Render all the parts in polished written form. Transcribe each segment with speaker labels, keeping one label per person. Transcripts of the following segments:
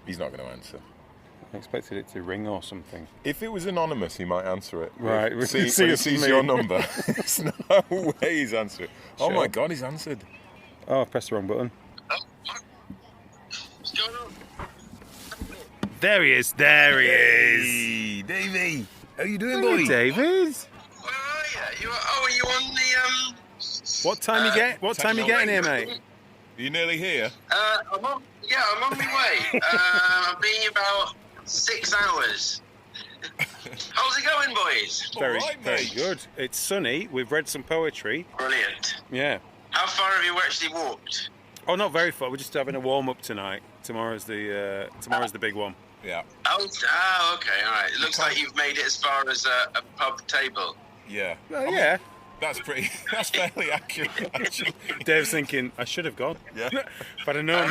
Speaker 1: He's not going to answer.
Speaker 2: I expected it to ring or something.
Speaker 1: If it was anonymous, he might answer it.
Speaker 2: Right.
Speaker 1: When he sees your number. There's no way he's answered.
Speaker 2: Sure.
Speaker 1: Oh my God, he's answered.
Speaker 2: Oh, I pressed the wrong button.
Speaker 3: What's going on?
Speaker 2: There he is. There he is.
Speaker 1: Hey, Davey. How you doing,
Speaker 2: Hello,
Speaker 1: boy?
Speaker 2: David.
Speaker 3: Where are you? Are you on the
Speaker 2: What time you get? What time you getting here, mate?
Speaker 1: Are you nearly here?
Speaker 3: I'm on my way. I'll be about 6 hours. How's it going, boys?
Speaker 2: Very,
Speaker 1: All right,
Speaker 2: very
Speaker 1: mate.
Speaker 2: good. It's sunny. We've read some poetry.
Speaker 3: Brilliant.
Speaker 2: Yeah.
Speaker 3: How far have you actually walked?
Speaker 2: Oh, not very far. We're just having a warm up tonight. Tomorrow's the big one.
Speaker 1: Yeah.
Speaker 3: Oh, okay, all right. It looks like you've made it as far as a pub table.
Speaker 1: Yeah.
Speaker 2: Well, yeah.
Speaker 1: That's fairly accurate, actually.
Speaker 2: Dave's thinking, I should have gone.
Speaker 1: Yeah.
Speaker 2: If I'd have known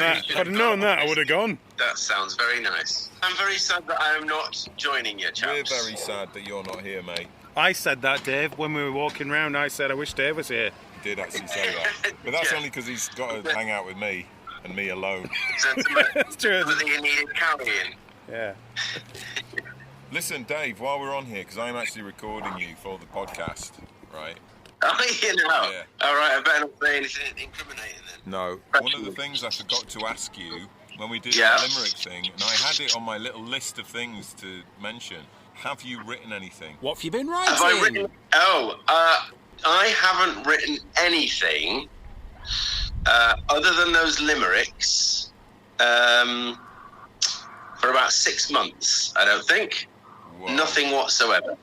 Speaker 2: that, I would have gone.
Speaker 3: That sounds very nice. I'm very sad that I am not joining you, chaps.
Speaker 1: We're very sad that you're not here, mate.
Speaker 2: I said that, Dave, when we were walking round. I said, I wish Dave was here.
Speaker 1: You did actually say that. But that's
Speaker 3: Yeah.
Speaker 1: only because he's got to hang out with me and me alone.
Speaker 2: That's true.
Speaker 3: Whether you needed carrying.
Speaker 2: Yeah.
Speaker 1: Listen, Dave, while we're on here, because I'm actually recording you for the podcast, right?
Speaker 3: Oh, you know.
Speaker 1: Yeah.
Speaker 3: All right, I better not say anything incriminating then.
Speaker 1: No. One of the things I forgot to ask you when we did
Speaker 3: Yeah.
Speaker 1: the limerick thing, and I had it on my little list of things to mention. Have you written anything?
Speaker 2: What have you been writing?
Speaker 3: Have I written? I haven't written anything other than those limericks for about 6 months. I don't think.
Speaker 1: Whoa.
Speaker 3: Nothing whatsoever.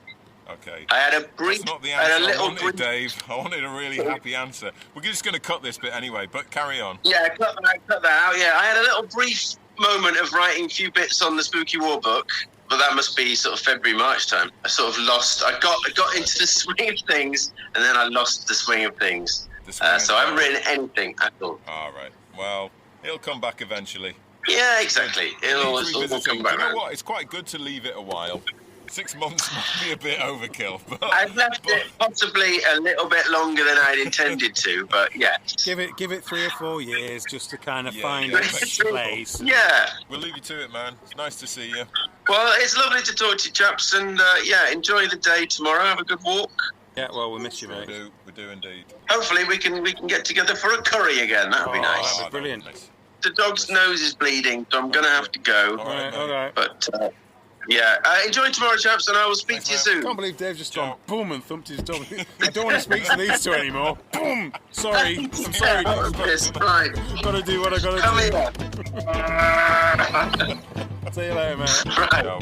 Speaker 1: Okay.
Speaker 3: I had a brief.
Speaker 1: That's not the
Speaker 3: I had
Speaker 1: answer
Speaker 3: a
Speaker 1: I
Speaker 3: little
Speaker 1: wanted,
Speaker 3: brief.
Speaker 1: Dave. I wanted a really happy answer. We're just going to cut this bit anyway, but carry on.
Speaker 3: Yeah, cut that out. Yeah, I had a little brief moment of writing a few bits on the Spooky War book, but that must be sort of February, March time. I sort of lost. I got into the swing of things, and then I lost the swing of things. So I haven't written anything at all.
Speaker 1: All right. Well, it'll come back eventually.
Speaker 3: Yeah, exactly. It'll all
Speaker 1: Revisiting.
Speaker 3: come
Speaker 1: Do
Speaker 3: back
Speaker 1: you know
Speaker 3: around.
Speaker 1: what? It's quite good to leave it a while. 6 months might be a bit overkill, but
Speaker 3: I've left it possibly a little bit longer than I'd intended to, but yeah.
Speaker 2: Give it 3 or 4 years just to kind of
Speaker 1: Yeah,
Speaker 2: find
Speaker 1: yeah,
Speaker 2: its place.
Speaker 3: Yeah.
Speaker 1: we'll leave you to it, man. It's nice to see you.
Speaker 3: Well, it's lovely to talk to you, chaps, and yeah, enjoy the day tomorrow. Have a good walk.
Speaker 2: Yeah, well, we miss you, mate.
Speaker 1: We do indeed.
Speaker 3: Hopefully, we can get together for a curry again. That'd be nice.
Speaker 2: that'd be brilliant.
Speaker 1: Nice.
Speaker 3: The dog's nose is bleeding, so I'm gonna have to go.
Speaker 1: All right,
Speaker 2: All right.
Speaker 3: But yeah, enjoy tomorrow, chaps, and I will speak to you
Speaker 1: Thanks, man.
Speaker 3: soon.
Speaker 2: Can't believe Dave just gone
Speaker 1: Ciao.
Speaker 2: boom and thumped his dog. I don't want to speak to these two anymore. Boom. Sorry. I'm sorry.
Speaker 3: Out of this, right.
Speaker 2: Got to do what I got
Speaker 3: Come
Speaker 2: to
Speaker 3: here.
Speaker 2: do. See you later, mate.
Speaker 3: Right.
Speaker 1: Ciao.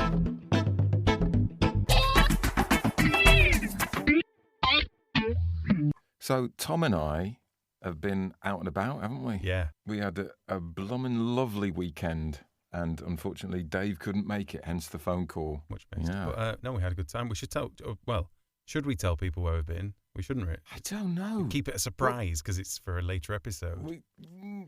Speaker 1: So Tom and I have been out and about, haven't we?
Speaker 2: Yeah.
Speaker 1: We had a blooming lovely weekend, and unfortunately Dave couldn't make it, hence the phone call.
Speaker 2: Much missed.
Speaker 1: Yeah.
Speaker 2: But no, we had a good time. We should tell. Well, should we tell people where we've been? We shouldn't.
Speaker 1: I don't know.
Speaker 2: Keep it a surprise because it's for a later episode.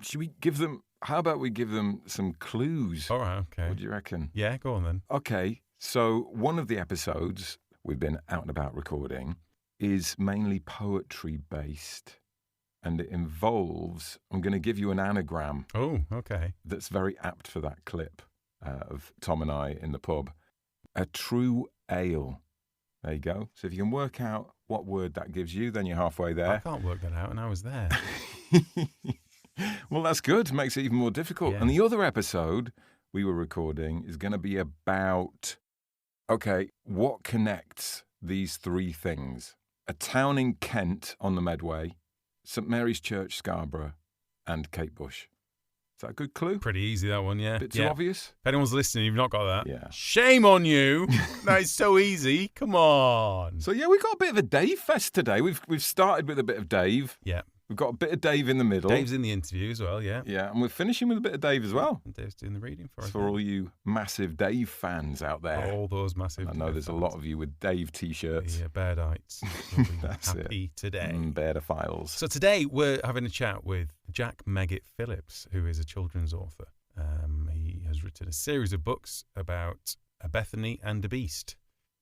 Speaker 1: Should we give them, how about we give them some clues?
Speaker 2: All right. Okay.
Speaker 1: What do you reckon?
Speaker 2: Yeah. Go on then.
Speaker 1: Okay, so one of the episodes we've been out and about recording is mainly poetry based, and it involves, I'm going to give you an anagram
Speaker 2: Oh. Okay.
Speaker 1: that's very apt for that clip of Tom and I in the pub. A true ale. There you go. So if you can work out what word that gives you, then you're halfway
Speaker 2: I
Speaker 1: there.
Speaker 2: can't work that out, and I was there.
Speaker 1: Well, that's good. Makes it even more difficult.
Speaker 2: Yeah.
Speaker 1: And the other episode we were recording is going to be about, okay, what connects these 3 things? A town in Kent on the Medway, St Mary's Church, Scarborough, and Kate Bush. Is that a good clue?
Speaker 2: Pretty easy, that one, yeah.
Speaker 1: Bit too
Speaker 2: Yeah.
Speaker 1: obvious?
Speaker 2: If anyone's listening, you've not got that.
Speaker 1: Yeah.
Speaker 2: Shame on you. That is so easy. Come on.
Speaker 1: So, yeah, we've got a bit of a Dave fest today. We've started with a bit of Dave.
Speaker 2: Yeah.
Speaker 1: We've got a bit of Dave in the middle.
Speaker 2: Dave's in the interview as well, yeah.
Speaker 1: Yeah, and we're finishing with a bit of Dave as well.
Speaker 2: And Dave's doing the reading for us.
Speaker 1: For all you massive Dave fans out there.
Speaker 2: All those massive.
Speaker 1: I know there's a lot of you with Dave T-shirts.
Speaker 2: Yeah, Beardites. Will be
Speaker 1: That's
Speaker 2: happy today.
Speaker 1: Bear the files.
Speaker 2: So today we're having a chat with Jack Meggitt-Phillips, who is a children's author. He has written a series of books about a Bethany and a Beast.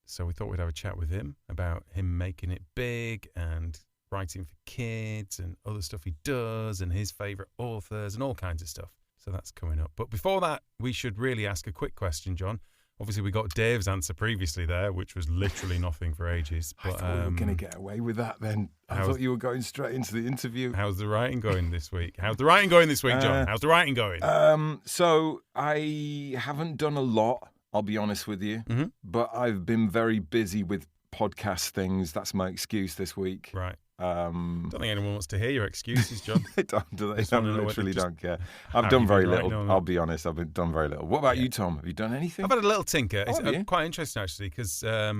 Speaker 2: So we thought we'd have a chat with him about him making it big and writing for kids and other stuff he does and his favourite authors and all kinds of stuff. So that's coming up. But before that, we should really ask a quick question, John. Obviously, we got Dave's answer previously there, which was literally nothing for ages. But,
Speaker 1: I thought we were going to get away with that then. I thought you were going straight into the interview.
Speaker 2: How's the writing going this week? How's the writing going this week, John? How's the writing going?
Speaker 1: So I haven't done a lot, I'll be honest with you.
Speaker 2: Mm-hmm.
Speaker 1: But I've been very busy with podcast things. That's my excuse this week.
Speaker 2: Right. I don't think anyone wants to hear your excuses, John.
Speaker 1: They don't, do they? I literally don't care. I've
Speaker 2: How
Speaker 1: done
Speaker 2: you
Speaker 1: very
Speaker 2: been
Speaker 1: little.
Speaker 2: writing on
Speaker 1: I'll
Speaker 2: it?
Speaker 1: be honest. I've done very little. What about you, Tom? Have you done anything?
Speaker 2: I've had a little tinker. It's
Speaker 1: have you?
Speaker 2: quite interesting, actually, because I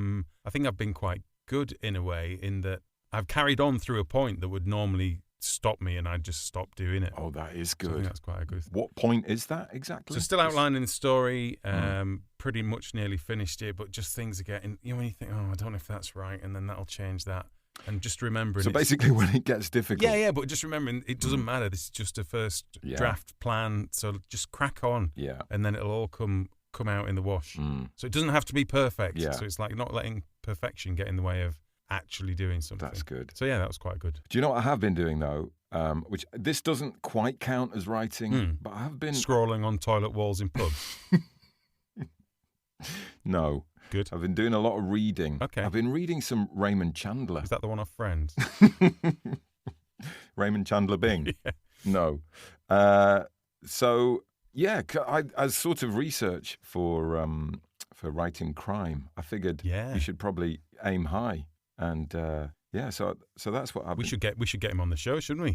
Speaker 2: think I've been quite good in a way in that I've carried on through a point that would normally stop me and I'd just stop doing it.
Speaker 1: Oh, that is
Speaker 2: So I
Speaker 1: good.
Speaker 2: think that's quite a good thing.
Speaker 1: What point is that exactly?
Speaker 2: So still outlining the story, pretty much nearly finished it, but just things are getting, when you think, oh, I don't know if that's right, and then that'll change that. And just remembering.
Speaker 1: So basically when it gets difficult.
Speaker 2: Yeah, but just remembering it doesn't matter. This is just a first draft plan, so just crack on.
Speaker 1: Yeah.
Speaker 2: And then it'll all come out in the wash. So it doesn't have to be perfect.
Speaker 1: Yeah.
Speaker 2: So it's like not letting perfection get in the way of actually doing something.
Speaker 1: That's good.
Speaker 2: So yeah, that was quite good.
Speaker 1: Do you know what I have been doing though? Which this doesn't quite count as writing, but I have been
Speaker 2: Scrolling on toilet walls in pubs.
Speaker 1: No.
Speaker 2: Good.
Speaker 1: I've been doing a lot of reading.
Speaker 2: Okay.
Speaker 1: I've been reading some Raymond Chandler.
Speaker 2: Is that the one off Friends?
Speaker 1: Raymond Chandler Bing?
Speaker 2: Yeah.
Speaker 1: No. So yeah, as sort of research for writing crime, I figured you should probably aim high, and so that's what I've.
Speaker 2: We should get him on the show, shouldn't we?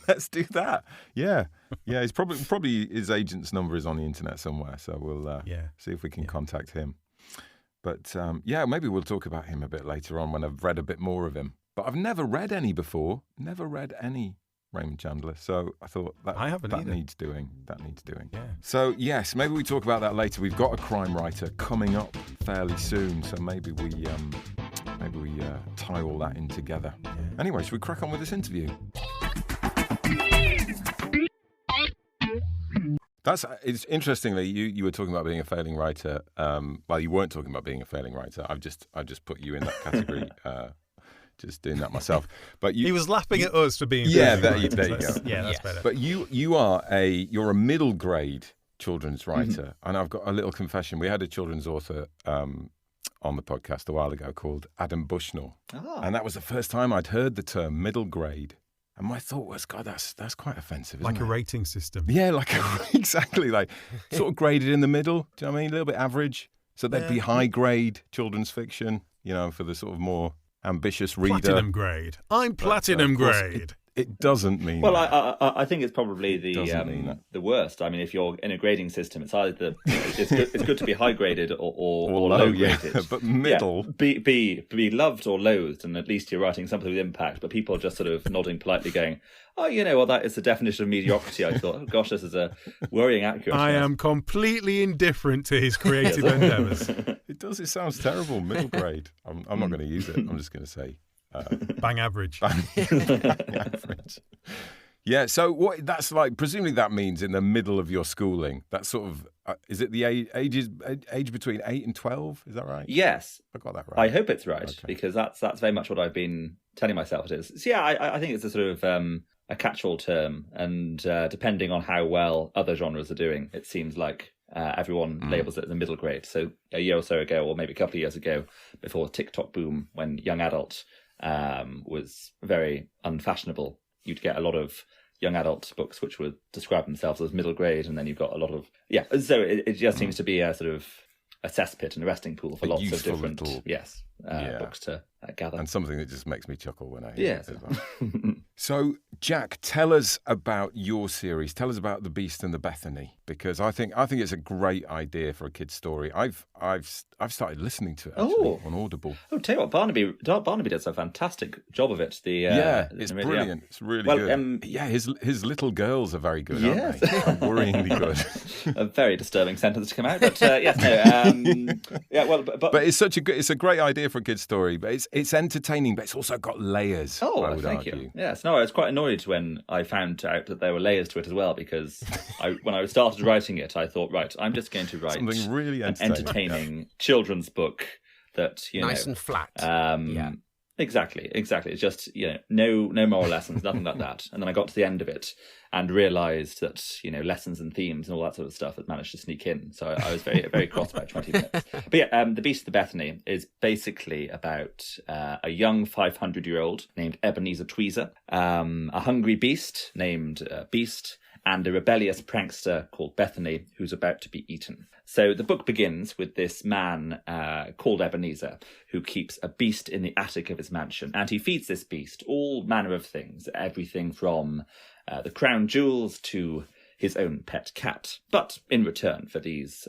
Speaker 1: Let's do that. Yeah. He's probably his agent's number is on the internet somewhere, so we'll see if we can contact him. But maybe we'll talk about him a bit later on when I've read a bit more of him. But I've never read any before. Never read any Raymond Chandler. So I thought that needs doing. That needs doing.
Speaker 2: Yeah.
Speaker 1: So yes, maybe we talk about that later. We've got a crime writer coming up fairly soon. So maybe we tie all that in together. Yeah. Anyway, should we crack on with this interview? It's interestingly, you were talking about being a failing writer. Well, you weren't talking about being a failing writer. I just put you in that category. Just doing that myself. But he
Speaker 2: was laughing at us for being.
Speaker 1: There you go.
Speaker 2: Yeah, that's better.
Speaker 1: But you're a middle grade children's writer, and I've got a little confession. We had a children's author on the podcast a while ago called Adam Bushnell, and that was the first time I'd heard the term middle grade. And my thought was, God, that's quite offensive, isn't it?
Speaker 2: Like a rating system.
Speaker 1: Yeah, exactly, like sort of graded in the middle. Do you know what I mean? A little bit average. So there'd be high grade children's fiction, for the sort of more ambitious reader.
Speaker 2: Platinum grade. I'm platinum grade.
Speaker 1: It doesn't mean.
Speaker 4: Well,
Speaker 1: that.
Speaker 4: I think it's probably the worst. I mean, if you're in a grading system, it's either it's good to be high graded or low graded.
Speaker 1: Yeah, but middle.
Speaker 4: Yeah, be loved or loathed, and at least you're writing something with impact. But people are just sort of nodding politely, going, "Oh, that is the definition of mediocrity." I thought, oh gosh, this is a worrying accurate.
Speaker 2: I am completely indifferent to his creative endeavours.
Speaker 1: It does. It sounds terrible. Middle grade. I'm not going to use it. I'm just going to say.
Speaker 2: Bang average.
Speaker 1: Bang average. Yeah, so what that's like, presumably that means in the middle of your schooling. That's sort of, is it the age between 8 and 12? Is that right?
Speaker 4: Yes.
Speaker 1: I got that right.
Speaker 4: I hope it's right, because that's very much what I've been telling myself it is. So yeah, I think it's a sort of a catch-all term, and depending on how well other genres are doing, it seems like everyone labels it as a middle grade. So a year or so ago, or maybe a couple of years ago, before the TikTok boom, when young adult was very unfashionable, you'd get a lot of young adult books which would describe themselves as middle grade, and then you've got a lot of so it just seems to be a sort of a cesspit and a resting pool for lots of different books to gather,
Speaker 1: and something that just makes me chuckle when I hear it as well. So Jack, tell us about your series. Tell us about The Beast and the Bethany, because I think it's a great idea for a kid's story. I've started listening to it actually on Audible.
Speaker 4: Oh, tell you what, Barnaby does a fantastic job of it.
Speaker 1: It's brilliant. It's really good. His little girls are very good, aren't they? Worryingly good.
Speaker 4: A very disturbing sentence to come out, but but
Speaker 1: it's a great idea for a kid's story. But it's entertaining, but it's also got layers.
Speaker 4: Oh,
Speaker 1: I would
Speaker 4: thank
Speaker 1: argue.
Speaker 4: you. Yes, no, I was quite annoyed when I found out that there were layers to it as well, because when I started writing it, I thought, right, I'm just going to write
Speaker 1: something really
Speaker 4: entertaining children's book that
Speaker 5: nice and flat.
Speaker 4: Exactly. It's just, no moral lessons, nothing like that. And then I got to the end of it and realised that, lessons and themes and all that sort of stuff had managed to sneak in. So I was very, very cross about 20 minutes. But yeah, The Beast of Bethany is basically about a young 500-year-old named Ebenezer Tweezer, a hungry beast named Beast, and a rebellious prankster called Bethany who's about to be eaten. So the book begins with this man called Ebenezer who keeps a beast in the attic of his mansion, and he feeds this beast all manner of things, everything from the crown jewels to his own pet cat. But in return for these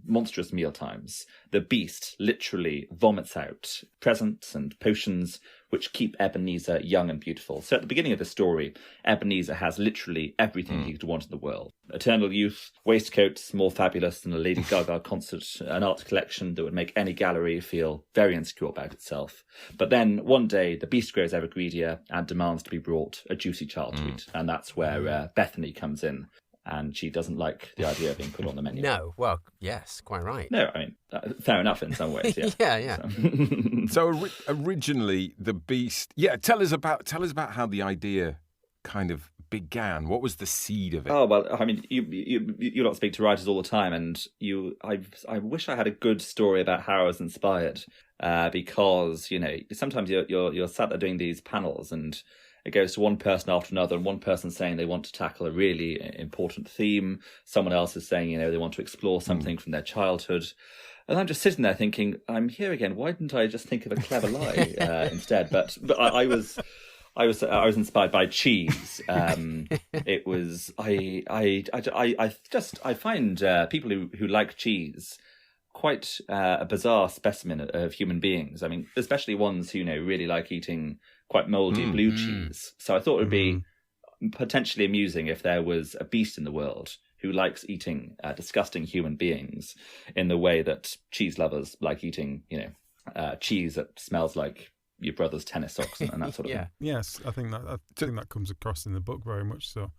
Speaker 4: monstrous mealtimes, the beast literally vomits out presents and potions which keep Ebenezer young and beautiful. So at the beginning of the story, Ebenezer has literally everything he could want in the world. Eternal youth, waistcoats more fabulous than a Lady Gaga concert, an art collection that would make any gallery feel very insecure about itself. But then one day, the beast grows ever greedier and demands to be brought a juicy child to eat. And that's where Bethany comes in. And she doesn't like the idea of being put on the menu.
Speaker 5: No, well, yes, quite right.
Speaker 4: No, I mean, fair enough in some ways, yeah.
Speaker 5: Yeah.
Speaker 1: So originally, the beast... Yeah, tell us about how the idea kind of began. What was the seed of it?
Speaker 4: Oh, well, I mean, you lot speak to writers all the time, and I wish I had a good story about how I was inspired, because, sometimes you're sat there doing these panels and it goes to one person after another, and one person saying they want to tackle a really important theme. Someone else is saying, they want to explore something from their childhood. And I'm just sitting there thinking, I'm here again. Why didn't I just think of a clever lie instead? But I was inspired by cheese. It was I find people who like cheese quite a bizarre specimen of human beings. I mean, especially ones who really like eating quite mouldy blue cheese. So I thought it would be potentially amusing if there was a beast in the world who likes eating disgusting human beings in the way that cheese lovers like eating, cheese that smells like your brother's tennis socks and that sort of thing.
Speaker 2: Yes, I think that comes across in the book very much so.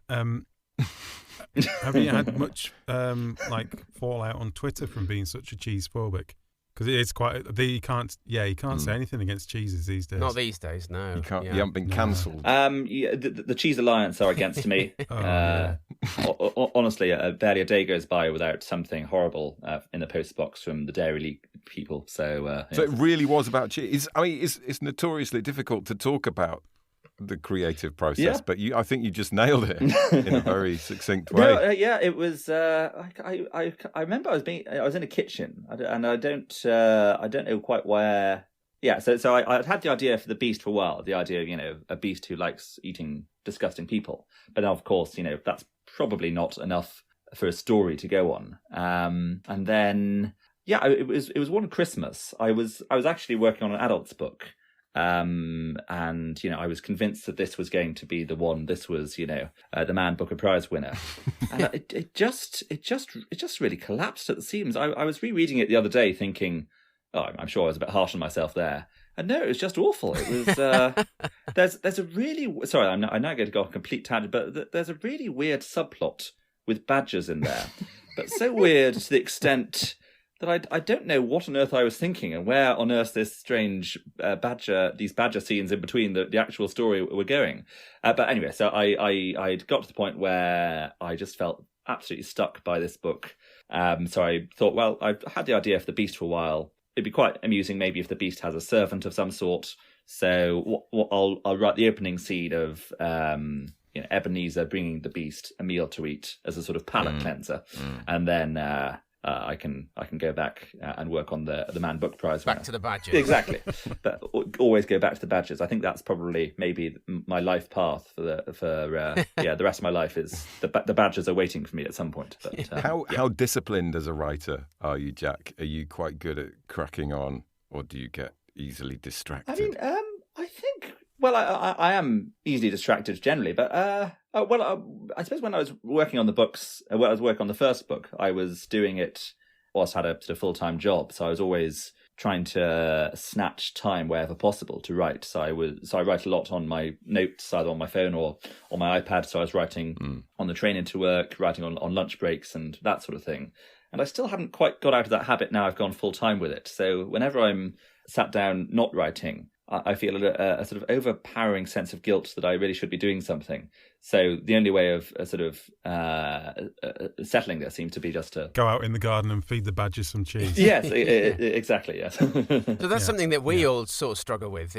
Speaker 2: Have you had much fallout on Twitter from being such a cheese phobic? Because it is quite. You can't say anything against cheeses these days.
Speaker 5: Not these days, no.
Speaker 1: You can't. You haven't been cancelled.
Speaker 4: The Cheese Alliance are against me. Honestly, barely a day goes by without something horrible in the post box from the Dairy League people. So
Speaker 1: it really was about cheese. It's notoriously difficult to talk about the creative process, but I think you just nailed it in a very succinct way.
Speaker 4: No, it was. I remember I was in a kitchen, and I don't know quite where. Yeah, so I had the idea for the beast for a while. The idea of a beast who likes eating disgusting people, but then of course that's probably not enough for a story to go on. And then it was one Christmas. I was actually working on an adult's book. And I was convinced that this was going to be the one. This was the Man Booker Prize winner, and it just really collapsed at the seams. I was rereading it the other day, thinking, I'm sure I was a bit harsh on myself there. And no, it was just awful. It was there's a really I'm now going to go on a complete tangent, but there's a really weird subplot with badgers in there, but so weird to the extent that I don't know what on earth I was thinking and where on earth this strange these badger scenes in between the actual story were going. But anyway, so I got to the point where I just felt absolutely stuck by this book. So I thought, well, I've had the idea for the beast for a while. It'd be quite amusing maybe if the beast has a servant of some sort. So I'll write the opening scene of Ebenezer bringing the beast a meal to eat as a sort of palate cleanser, and then I can go back and work on the Man Book Prize winner.
Speaker 5: Back to the badgers.
Speaker 4: Exactly. But always go back to the badgers. I think that's probably maybe my life path for the rest of my life is the badgers are waiting for me at some point. But,
Speaker 1: how disciplined as a writer are you, Jack? Are you quite good at cracking on, or do you get easily distracted?
Speaker 4: I mean, I think. Well, I am easily distracted generally, but I suppose when I was working on the books, when I was working on the first book, I was doing it whilst I had a sort of full-time job, so I was always trying to snatch time wherever possible to write. So I write a lot on my notes, either on my phone or on my iPad. So I was writing on the train into work, writing on lunch breaks and that sort of thing. And I still haven't quite got out of that habit now I've gone full-time with it. So whenever I'm sat down not writing, I feel a sort of overpowering sense of guilt that I really should be doing something. So the only way of settling this seems to be just to
Speaker 2: go out in the garden and feed the badgers some cheese.
Speaker 4: Yes, exactly. Yes.
Speaker 5: So that's something that we all sort of struggle with,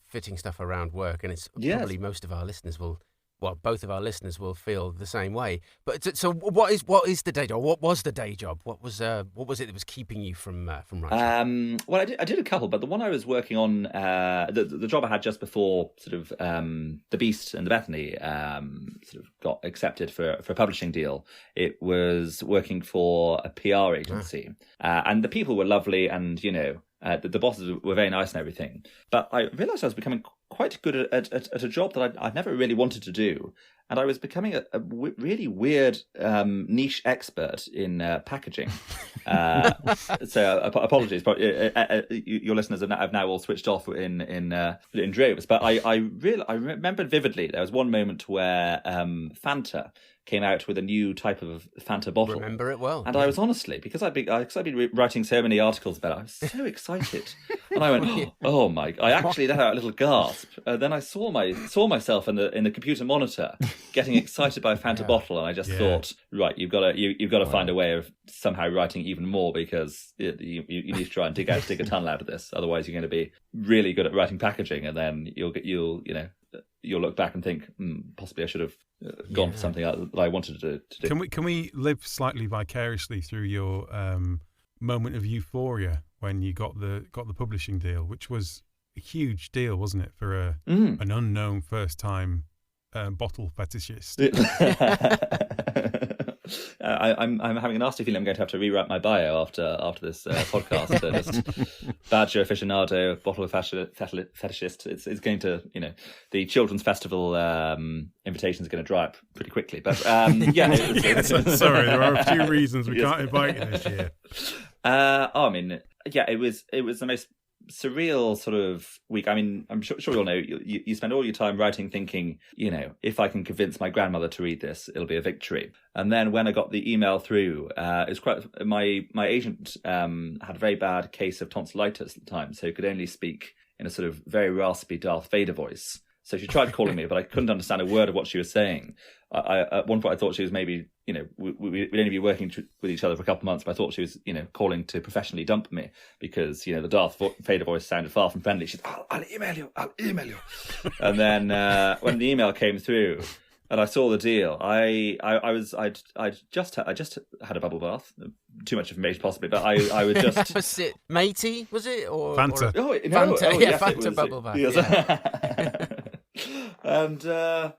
Speaker 5: fitting stuff around work, and it's probably most of our listeners will. Well, both of our listeners will feel the same way. But so, what is the day job? What was the day job? What was it that was keeping you from writing?
Speaker 4: Well, I did a couple, but the one I was working on, the job I had just before sort of The Beast and the Bethany sort of got accepted for a publishing deal. It was working for a PR agency, and the people were lovely, and the bosses were very nice and everything. But I realised I was becoming quite good at a job that I'd never really wanted to do. And I was becoming a really weird niche expert in packaging. So apologies, but your listeners have now all switched off in droves. But I remembered vividly there was one moment where Fanta came out with a new type of Fanta bottle.
Speaker 5: Remember it well.
Speaker 4: And I was honestly, because I'd been writing so many articles about it, I was so excited. And I went, oh my! I actually let out a little gasp. Then I saw myself in the computer monitor getting excited by a Fanta bottle, and I just thought, right, you've got to find a way of somehow writing even more, because you need to try and dig a tunnel out of this. Otherwise, you're going to be really good at writing packaging, and then you'll look back and think, possibly I should have gone for something that I wanted to do.
Speaker 2: Can we live slightly vicariously through your moment of euphoria when you got the publishing deal, which was a huge deal, wasn't it, for an unknown first time bottle fetishist?
Speaker 4: I'm having a nasty feeling I'm going to have to rewrite my bio after this podcast. Just badger aficionado, bottle fetishist. It's going to, the children's festival invitation is going to dry up pretty quickly. But sorry,
Speaker 2: there are a few reasons we can't invite you this year.
Speaker 4: It was the most surreal sort of week. I mean, I'm sure you'll know, you spend all your time writing thinking, if I can convince my grandmother to read this, it'll be a victory. And then when I got the email through, it was quite, my agent had a very bad case of tonsillitis at the time, so he could only speak in a sort of very raspy Darth Vader voice. So she tried calling me, but I couldn't understand a word of what she was saying. At one point I thought she was maybe, we'd only be working with each other for a couple of months, but I thought she was, calling to professionally dump me because, the Darth Vader voice sounded far from friendly. She's, I'll email you. And then when the email came through and I saw the deal, I just had a bubble bath. Too much information possibly, but I would just...
Speaker 5: Was it matey, was it? Or
Speaker 2: Fanta.
Speaker 5: Fanta,
Speaker 4: yes,
Speaker 5: Fanta bubble bath.
Speaker 4: Yes.
Speaker 5: Yeah.
Speaker 4: And I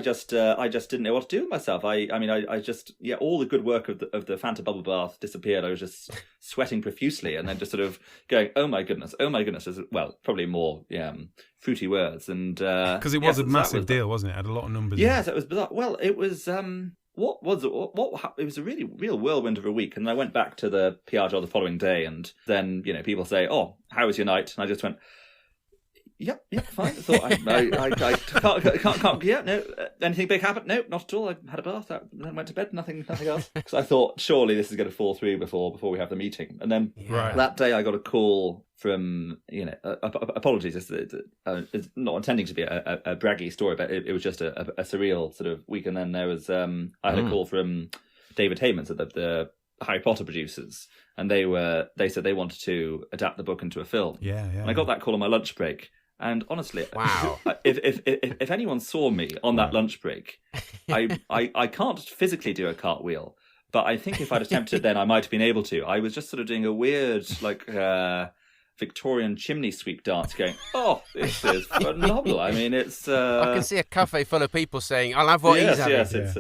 Speaker 4: just didn't know what to do with myself. I just all the good work of the Fanta bubble bath disappeared. I was just sweating profusely, and then just sort of going, oh my goodness, as well, probably more fruity words, and
Speaker 2: because it was a massive deal, wasn't it? It had a lot of numbers.
Speaker 4: Yes, it was bizarre. Well, it was it was a really real whirlwind of a week, and I went back to the PR job the following day, and then people say, oh, how was your night? And I just went, Yep, fine. I thought I can't. Yeah, no. Anything big happened? No, not at all. I had a bath, then went to bed. Nothing else. Because I thought surely this is going to fall through before we have the meeting. And then that day I got a call from apologies. It's not intending to be a braggy story, but it was just a surreal sort of week. And then there was I had a call from David Heyman, the Harry Potter producers, and they said they wanted to adapt the book into a film.
Speaker 2: Yeah.
Speaker 4: And I got that call on my lunch break. And honestly,
Speaker 5: wow!
Speaker 4: If anyone saw me on that lunch break, I can't physically do a cartwheel, but I think if I'd attempted, then I might have been able to. I was just sort of doing a weird, Victorian chimney sweep dance, going, "Oh, this is phenomenal!" I mean, it's.
Speaker 5: I can see a cafe full of people saying, "I'll have what he's having."
Speaker 4: Yes, it's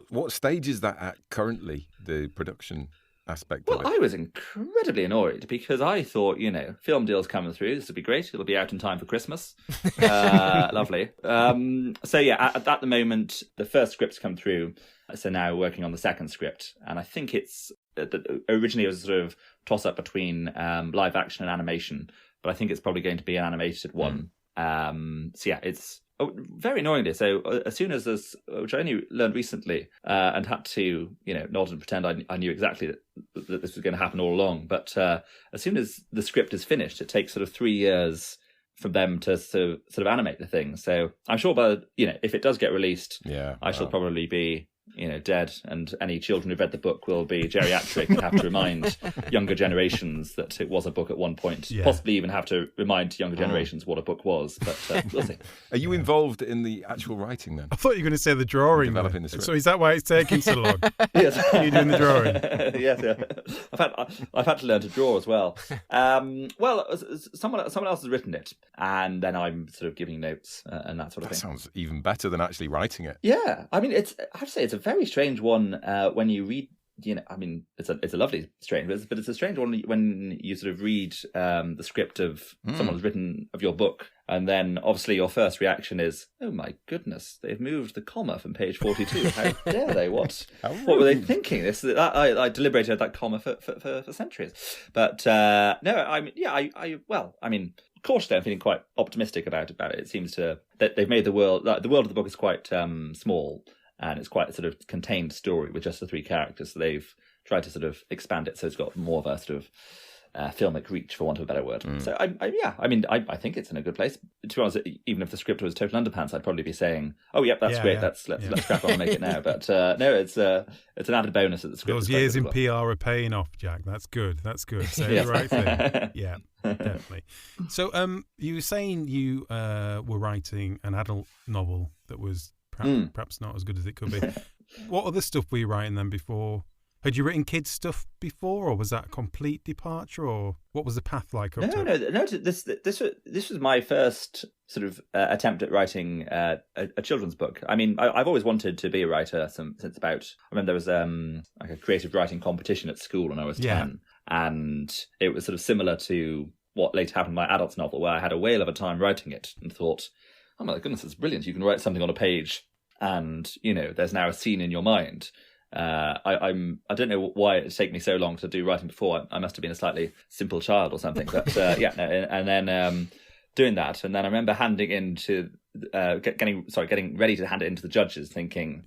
Speaker 1: What stage is that at currently? The production aspect of it?
Speaker 4: Well, I was incredibly annoyed because I thought, film deals coming through. This would be great. It'll be out in time for Christmas. Lovely. At the moment, the first script's come through. So now we're working on the second script. And I think it's... originally it was a sort of toss-up between live action and animation. But I think it's probably going to be an animated one. It's... very annoyingly. So as soon as this, which I only learned recently, and had to, nod and pretend I knew exactly that this was going to happen all along. But as soon as the script is finished, it takes sort of 3 years for them to sort of animate the thing. So I'm sure if it does get released, I shall probably be dead, and any children who've read the book will be geriatric and have to remind younger generations that it was a book at one point. Possibly even have to remind younger generations what a book was, but we'll see.
Speaker 1: Are you involved in the actual writing then?
Speaker 2: I thought you were going to say the drawing.
Speaker 1: Developing the script.
Speaker 2: So is that why it's taking so long?
Speaker 4: Yes.
Speaker 2: You're doing the drawing?
Speaker 4: Yes, yeah. I've had to learn to draw as well. Someone else has written it, and then I'm sort of giving notes and that sort of thing.
Speaker 1: That sounds even better than actually writing it.
Speaker 4: Yeah, I mean, I have to say it's a very strange one when you read. I mean, it's a lovely strange, but it's a strange one when you sort of read the script of someone who's written of your book, and then obviously your first reaction is, "Oh my goodness, they've moved the comma from page 42. How dare they? What were they thinking? I deliberated that comma for centuries." But no, I mean, cautiously, I'm feeling quite optimistic about it. It seems that they've made the world of the book is quite small. And it's quite a sort of contained story with just the 3 characters. So they've tried to sort of expand it so it's got more of a sort of filmic reach, for want of a better word. So I think it's in a good place. To be honest, even if the script was total underpants, I'd probably be saying, "Oh, yep, that's great. Let's crack on and make it now." But no, it's an added bonus that the script.
Speaker 2: Those years in PR are paying off, Jack. That's good. Say the right thing. Yeah, definitely. So, you were saying you were writing an adult novel that was perhaps not as good as it could be. What other stuff were you writing then before? Had you written kids' stuff before, or was that a complete departure, or what was the path like?
Speaker 4: No. This was my first sort of attempt at writing a children's book. I mean, I've always wanted to be a writer since about. I remember there was like a creative writing competition at school when I was 10, and it was sort of similar to what later happened in my adults novel, where I had a whale of a time writing it and thought, "Oh my goodness, it's brilliant! You can write something on a page, and there's now a scene in your mind." I don't know why it's taken me so long to do writing before. I must have been a slightly simple child or something. But and then doing that, and then I remember handing in to getting ready to hand it into the judges, thinking,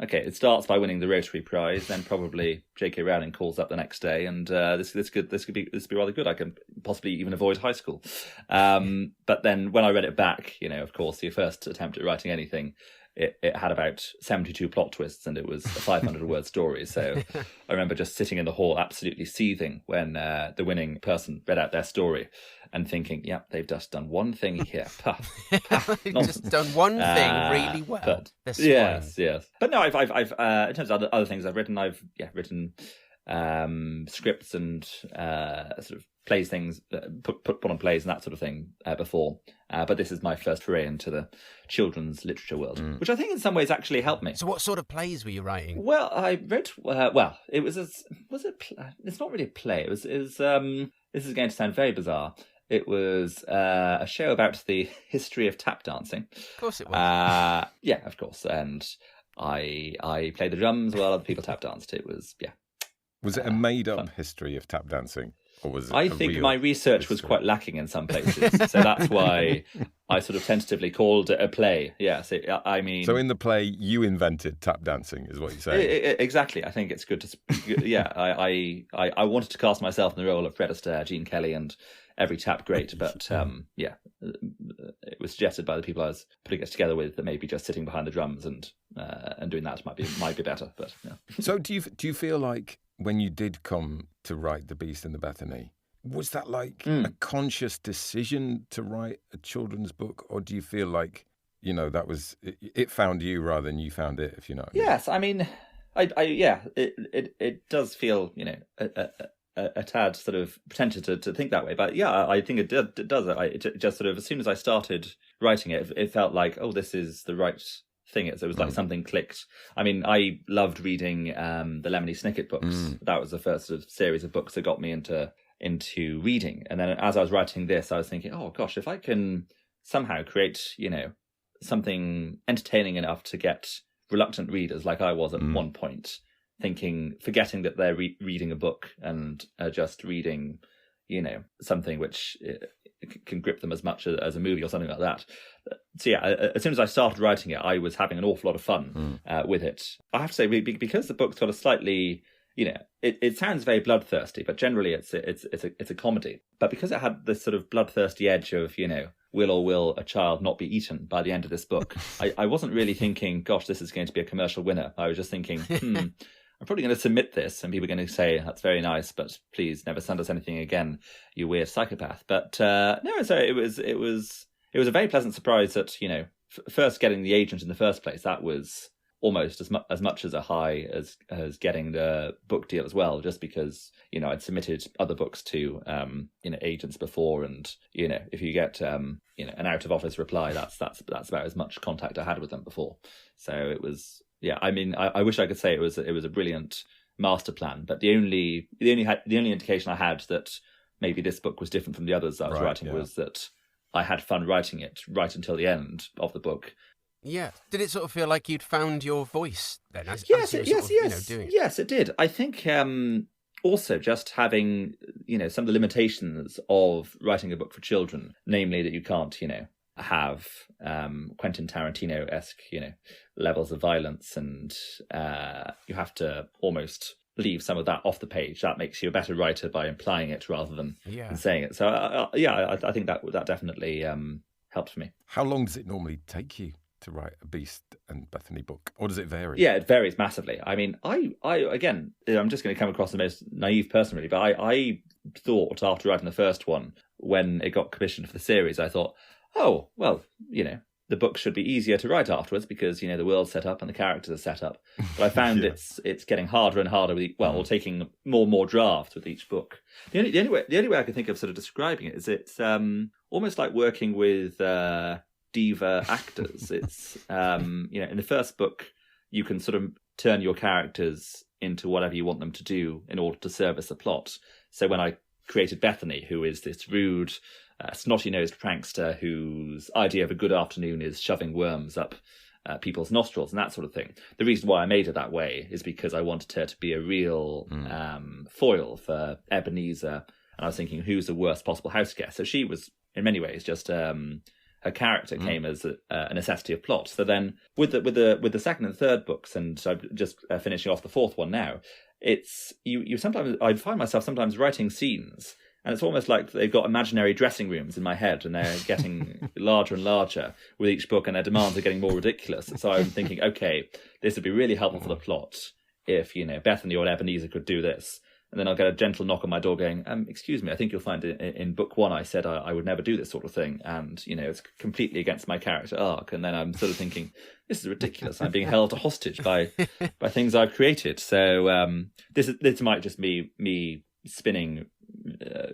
Speaker 4: okay, it starts by winning the Rotary Prize, then probably J.K. Rowling calls up the next day, and this could be rather good. I can possibly even avoid high school. But then when I read it back, of course, the first attempt at writing anything, it had about 72 plot twists, and it was a 500-word story. So I remember just sitting in the hall absolutely seething when the winning person read out their story and thinking, they've just done one thing here.
Speaker 5: They've just done one thing really well.
Speaker 4: But, yes. But no, I've in terms of other things I've written, written scripts and sort of plays things, put on plays and that sort of thing before. But this is my first foray into the children's literature world, which I think in some ways actually helped me.
Speaker 5: So what sort of plays were you writing?
Speaker 4: Well, I read, it was it's not really a play. It was this is going to sound very bizarre. It was a show about the history of tap dancing.
Speaker 5: Of course it was.
Speaker 4: Yeah, of course. And I played the drums while other people tap danced. It was,
Speaker 1: Was it a made-up history of tap dancing? Or was it
Speaker 4: I think my research was quite lacking in some places. So that's why I sort of tentatively called it a play. Yeah, so
Speaker 1: So in the play, you invented tap dancing, is what you're saying?
Speaker 4: Exactly. I think it's good to... I wanted to cast myself in the role of Fred Astaire, Gene Kelly, and every tap great. But, it was suggested by the people I was putting it together with that maybe just sitting behind the drums and doing that might be better. But yeah.
Speaker 1: So do you feel like when you did come to write The Beast and the Bethany, was that like a conscious decision to write a children's book, or do you feel like, that was it found you rather than you found it, if you know what I mean?
Speaker 4: Yes, I mean, it does feel, a tad sort of pretentious to think that way, but I think it does. It just sort of, as soon as I started writing it, it felt like, oh, this is the right thing. It was like something clicked. I mean, I loved reading the Lemony Snicket books. That was the first sort of series of books that got me into reading. And then as I was writing this, I was thinking, oh gosh, if I can somehow create, something entertaining enough to get reluctant readers like I was at one point, forgetting that they're reading a book and just reading, something which can grip them as much as a movie or something like that. So yeah, as soon as I started writing it, I was having an awful lot of fun with it. I have to say, because the book's got a slightly, it sounds very bloodthirsty, but generally it's a comedy. But because it had this sort of bloodthirsty edge of, will or will a child not be eaten by the end of this book, I wasn't really thinking, gosh, this is going to be a commercial winner. I was just thinking, I'm probably going to submit this, and people are going to say, that's very nice, but please never send us anything again, you weird psychopath. But no, so it was a very pleasant surprise that, first getting the agent in the first place, that was almost as much as a high as getting the book deal as well, just because, I'd submitted other books to, agents before, and, if you get, an out of office reply, that's about as much contact I had with them before. So it was, yeah, I mean, I wish I could say it was a brilliant master plan, but the only indication I had that maybe this book was different from the others I was writing was that I had fun writing it right until the end of the book.
Speaker 5: Yeah. Did it sort of feel like you'd found your voice then?
Speaker 4: Yes, it did. I think also just having, some of the limitations of writing a book for children, namely that you can't, have Quentin Tarantino-esque, levels of violence, and you have to almost leave some of that off the page. That makes you a better writer by implying it rather than saying it. So I think that definitely helped me.
Speaker 1: How long does it normally take you to write a Beast and Bethany book, or does it vary?
Speaker 4: Yeah, it varies massively. I mean, I again, I'm just going to come across the most naive person really, but I thought after writing the first one, when it got commissioned for the series, I thought, oh, well, the book should be easier to write afterwards because, the world's set up and the characters are set up. But I found it's getting harder and harder or taking more and more drafts with each book. The only way I can think of sort of describing it is it's almost like working with diva actors. It's in the first book you can sort of turn your characters into whatever you want them to do in order to service the plot. So when I created Bethany, who is this rude, snotty-nosed prankster whose idea of a good afternoon is shoving worms up people's nostrils and that sort of thing, the reason why I made her that way is because I wanted her to be a real foil for Ebenezer, and I was thinking, who's the worst possible house guest? So she was, in many ways, just her character came as a necessity of plot. So then, with the second and third books, and so I'm just finishing off the fourth one now, it's you sometimes, I find myself sometimes writing scenes, and it's almost like they've got imaginary dressing rooms in my head, and they're getting larger and larger with each book, and their demands are getting more ridiculous. So I'm thinking, okay, this would be really helpful for the plot if Bethany or Ebenezer could do this. And then I'll get a gentle knock on my door going, excuse me, I think you'll find in book one I said I would never do this sort of thing. And, it's completely against my character arc. And then I'm sort of thinking, this is ridiculous. I'm being held hostage by things I've created. So this might just be me spinning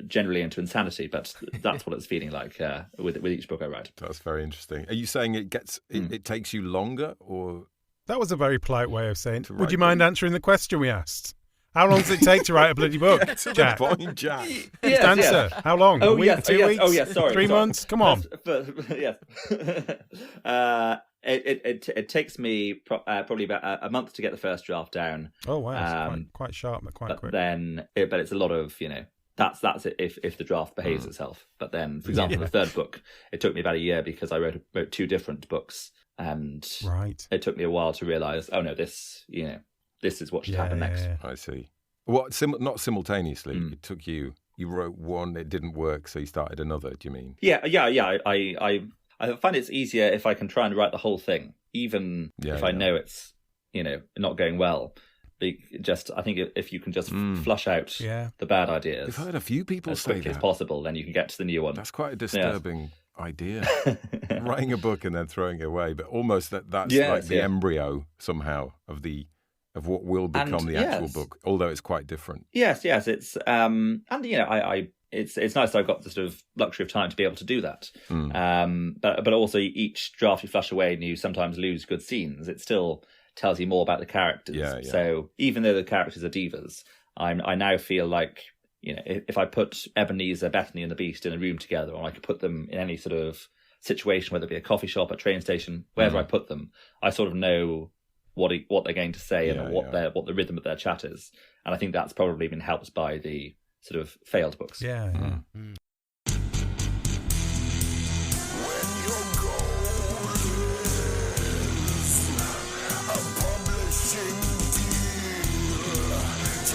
Speaker 4: generally into insanity, but that's what it's feeling like with each book I write.
Speaker 1: That's very interesting. Are you saying it takes you longer, or?
Speaker 2: That was a very polite way of saying, would you mind answering the question we asked? How long does it take to write a bloody book, Jack?
Speaker 1: Point, Jack.
Speaker 2: Yes, answer. Yeah. How long? A week? 2 weeks?
Speaker 4: Oh, yes, sorry.
Speaker 2: 3 months? Come on.
Speaker 4: Yes. It takes me probably about a month to get the first draft down.
Speaker 2: Oh, wow. It's quite sharp, but quite quick.
Speaker 4: But it's a lot of, that's it if the draft behaves itself. But then, for example, the third book, it took me about a year because I wrote 2 different books. And it took me a while to realise, oh, no, this is what should happen next. Yeah.
Speaker 1: I see. What? Not simultaneously. It took you. You wrote one, it didn't work, so you started another. Do you mean?
Speaker 4: Yeah. I find it's easier if I can try and write the whole thing, even if I know it's not going well. I think if you can just flush out the bad ideas.
Speaker 1: I've heard a few people say that.
Speaker 4: As quickly as possible, then you can get to the new one.
Speaker 1: That's quite a disturbing idea. Writing a book and then throwing it away, but almost that's like the embryo somehow of what will become the actual book, although it's quite different.
Speaker 4: Yes, it's it's nice that I've got the sort of luxury of time to be able to do that. But also each draft you flush away and you sometimes lose good scenes, it still tells you more about the characters. Yeah. So even though the characters are divas, I now feel like if I put Ebenezer, Bethany, and the Beast in a room together, or I could put them in any sort of situation, whether it be a coffee shop, a train station, wherever I put them, I sort of know what they're going to say and what the rhythm of their chat is. And I think that's probably been helped by the sort of failed books.
Speaker 2: Yeah.
Speaker 5: Mm.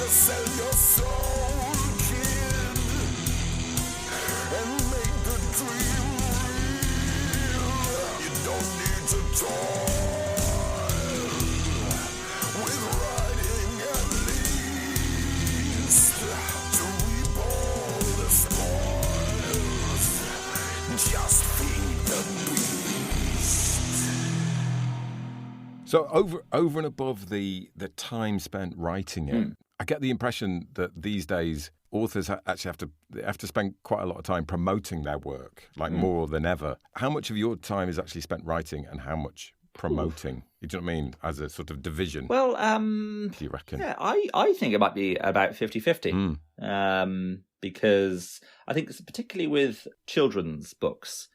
Speaker 6: Sell your soul, kid, and make the dream real. You don't need to toil with writing at least to reap all the spoils. Just feed the beast.
Speaker 1: So over and above the time spent writing it, I get the impression that these days authors actually have to spend quite a lot of time promoting their work, like more than ever. How much of your time is actually spent writing and how much promoting? You know what I mean? As a sort of division.
Speaker 4: Well,
Speaker 1: do you reckon?
Speaker 4: Yeah, I think it might be about 50-50. Because I think particularly with children's books,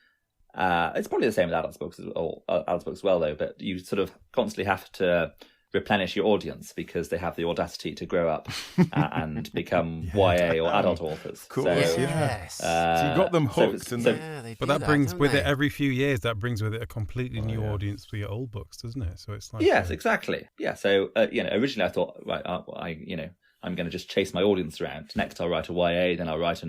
Speaker 4: it's probably the same with adults books as well, though, but you sort of constantly have to replenish your audience because they have the audacity to grow up and become YA or adult authors.
Speaker 1: Cool.
Speaker 4: So,
Speaker 5: Yes.
Speaker 1: So you got them hooked.
Speaker 2: But that brings with it every few years. That brings with it a completely new audience for your old books, doesn't it? So it's like
Speaker 4: yes, exactly. Yeah. So originally I thought, right, I'm going to just chase my audience around. Next, I'll write a YA, then I'll write a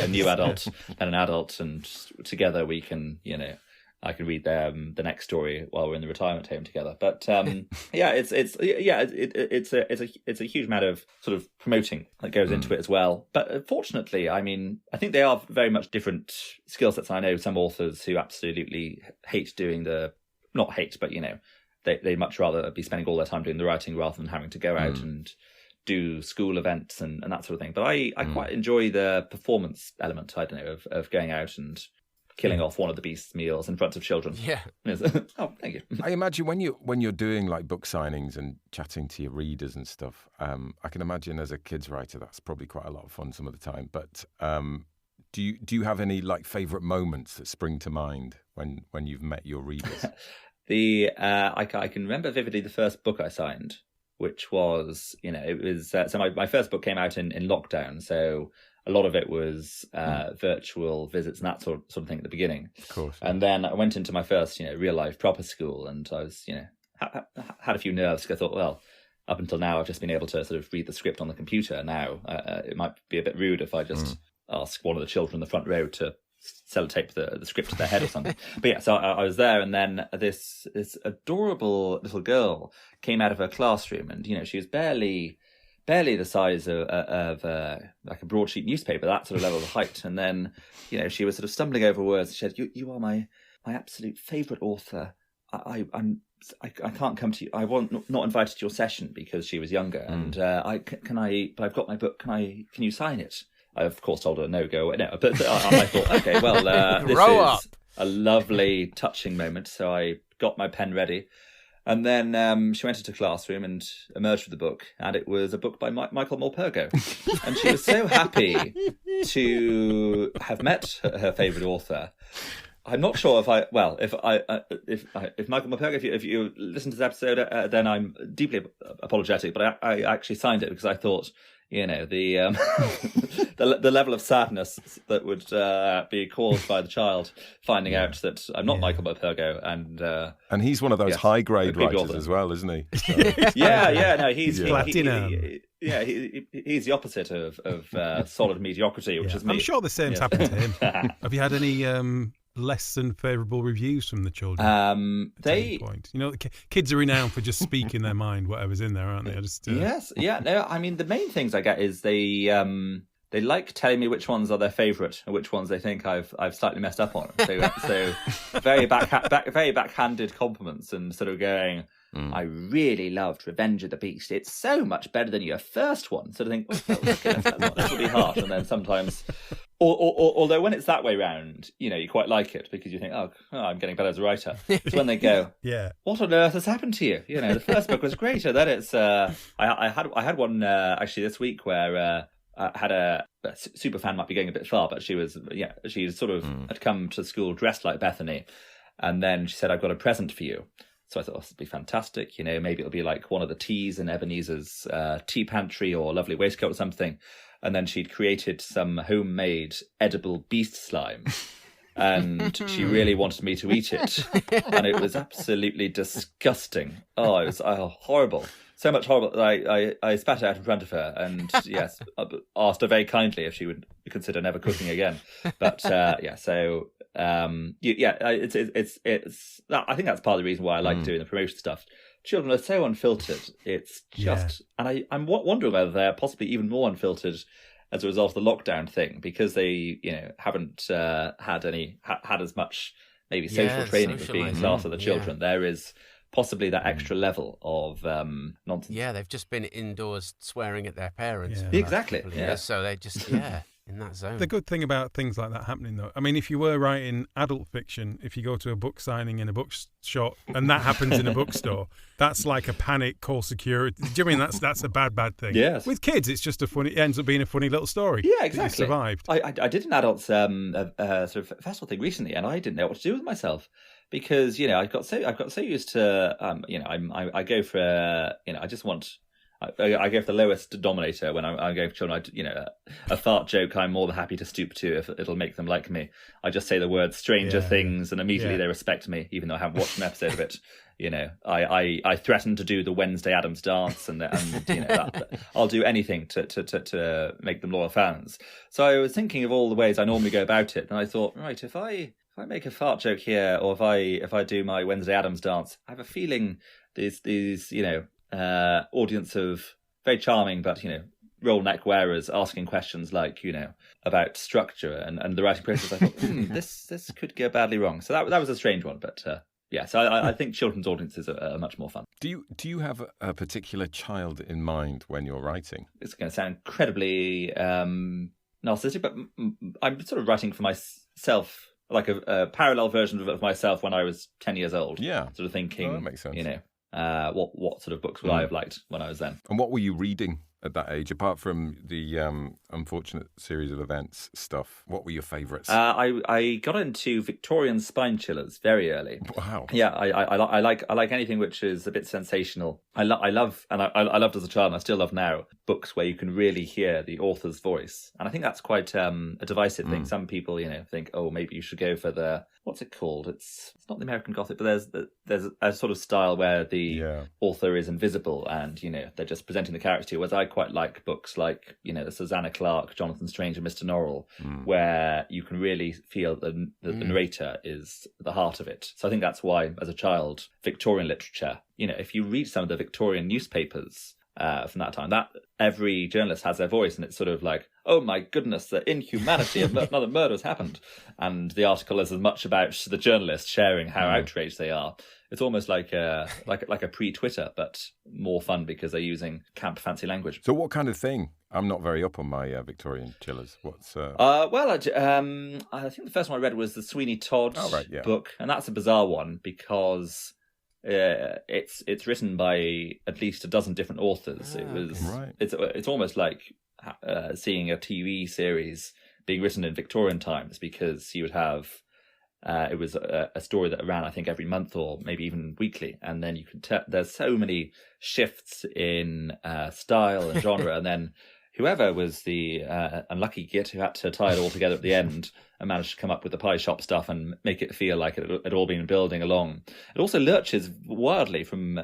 Speaker 4: new adult and an adult, and together we can, I can read the next story while we're in the retirement home together. But it's a huge amount of sort of promoting that goes into it as well. But fortunately, I mean, I think they are very much different skill sets. I know some authors who absolutely hate doing not hate, but they'd much rather be spending all their time doing the writing rather than having to go out and do school events and that sort of thing. But I quite enjoy the performance element, I don't know, of going out and killing off one of the beast's meals in front of children.
Speaker 5: Yeah.
Speaker 4: Oh, thank you.
Speaker 1: I imagine when you're doing like book signings and chatting to your readers and stuff, I can imagine as a kids writer that's probably quite a lot of fun some of the time. But do you have any like favourite moments that spring to mind when you've met your readers?
Speaker 4: I can remember vividly the first book I signed, which was it was so my first book came out in lockdown, so a lot of it was virtual visits and that sort of thing at the beginning.
Speaker 1: Of course.
Speaker 4: And then I went into my first, real life proper school, and I was, had a few nerves because I thought, well, up until now I've just been able to sort of read the script on the computer. Now it might be a bit rude if I just ask one of the children in the front row to sellotape the script to their head or something. But yeah, so I was there, and then this adorable little girl came out of her classroom, and she was barely the size of like a broadsheet newspaper, that sort of level of height. And then, she was sort of stumbling over words. She said, "You are my absolute favourite author. I can't come to you. I want not invited to your session," because she was younger. And but I've got my book. Can you sign it? I of course told her no, go away. No, but I thought, okay, well, this is a lovely, touching moment. So I got my pen ready. And then she went into classroom and emerged with the book, and it was a book by Michael Morpurgo. And she was so happy to have met her favourite author. I'm not sure if Michael Morpurgo, if you listen to this episode, then I'm deeply apologetic, but I actually signed it because I thought, the level of sadness that would be caused by the child finding out that I'm not Michael Morpurgo, and
Speaker 1: he's one of those high grade writers as well, isn't he? So.
Speaker 4: No, he's
Speaker 2: platinum.
Speaker 4: He's the opposite of solid mediocrity, which is me.
Speaker 2: I'm sure the same's happened to him. Have you had any less than favourable reviews from the children? Point. Kids are renowned for just speaking their mind, whatever's in there, aren't they?
Speaker 4: Yes, yeah. No, I mean the main things I get is they like telling me which ones are their favourite and which ones they think I've slightly messed up on. So very backhanded compliments and sort of going, I really loved Revenge of the Beast. It's so much better than your first one. Sort of think, okay, that's really harsh. And then sometimes, although when it's that way round, you quite like it because you think, oh, I'm getting better as a writer. It's when they go, what on earth has happened to you? The first book was great. And then it's, I had one actually this week where I had a super fan, might be going a bit far, but she sort of had come to school dressed like Bethany. And then she said, I've got a present for you. So I thought, this would be fantastic. Maybe it'll be like one of the teas in Ebenezer's tea pantry or Lovely Waistcoat or something. And then she'd created some homemade edible beast slime. And she really wanted me to eat it. And it was absolutely disgusting. Oh, it was horrible. So much horrible that I spat it out in front of her and, yes, asked her very kindly if she would consider never cooking again. But, it's I think that's part of the reason why I like doing the promotion stuff. Children are so unfiltered. It's just... And I'm wondering whether they're possibly even more unfiltered as a result of the lockdown thing, because they, haven't had as much maybe social training with being class of the children. There is possibly that extra level of nonsense.
Speaker 5: Yeah, they've just been indoors swearing at their parents.
Speaker 2: Yeah.
Speaker 5: For
Speaker 4: Exactly.
Speaker 5: years, so they just in that zone.
Speaker 2: The good thing about things like that happening, though, I mean, if you were writing adult fiction, if you go to a book signing in a bookshop and that happens in a bookstore, that's like a panic, call security. Do you mean that's a bad thing?
Speaker 4: Yes.
Speaker 2: With kids, it's just it ends up being a funny little story.
Speaker 4: Yeah, exactly.
Speaker 2: You survived.
Speaker 4: I did an adults sort of festival thing recently, and I didn't know what to do with myself. Because I got so used to I go for I just want I go for the lowest denominator when I'm going for children. A fart joke I'm more than happy to stoop to if it'll make them like me. I just say the word Stranger Things and immediately they respect me, even though I haven't watched an episode of it. I threaten to do the Wednesday Addams dance and I'll do anything to make them loyal fans. So I was thinking of all the ways I normally go about it, and I thought, right, if I make a fart joke here, or if I do my Wednesday Addams dance, I have a feeling these audience of very charming but roll neck wearers asking questions like about structure and the writing process. I thought this could go badly wrong. So that was a strange one, but so I think children's audiences are much more fun.
Speaker 1: Do you have a particular child in mind when you're writing?
Speaker 4: It's going to sound incredibly narcissistic, but I'm sort of writing for myself, like a parallel version of myself when I was 10 years old.
Speaker 1: Yeah.
Speaker 4: Sort of thinking,
Speaker 1: that makes sense.
Speaker 4: What sort of books would I have liked when I was then?
Speaker 1: And what were you reading at that age, apart from the unfortunate series of events stuff? What were your favourites?
Speaker 4: I got into Victorian spine chillers very early.
Speaker 1: Wow.
Speaker 4: Yeah, I like anything which is a bit sensational. I love loved as a child, and I still love now, books where you can really hear the author's voice. And I think that's quite a divisive thing. Some people, think, oh, maybe you should go for the, what's it called? It's not the American Gothic, but there's a sort of style where the author is invisible and they're just presenting the character to you. Whereas I quite like books like the Susanna Clarke, Jonathan Strange, and Mr. Norrell, where you can really feel the narrator is the heart of it. So I think that's why, as a child, Victorian literature, if you read some of the Victorian newspapers from that time, that every journalist has their voice, and it's sort of like, oh my goodness, the inhumanity of another murder has happened, and the article is as much about the journalist sharing how outraged they are. It's almost like a pre-Twitter, but more fun because they're using camp fancy language.
Speaker 1: So what kind of thing? I'm not very up on my Victorian chillers. What's
Speaker 4: well, I think the first one I read was the Sweeney Todd book, and that's a bizarre one because it's written by at least a dozen different authors. It's almost like seeing a TV series being written in Victorian times, because you would have it was a story that ran, I think, every month or maybe even weekly, and then you could there's so many shifts in style and genre, and then whoever was the unlucky git who had to tie it all together at the end and managed to come up with the pie shop stuff and make it feel like it had all been building along. It also lurches wildly from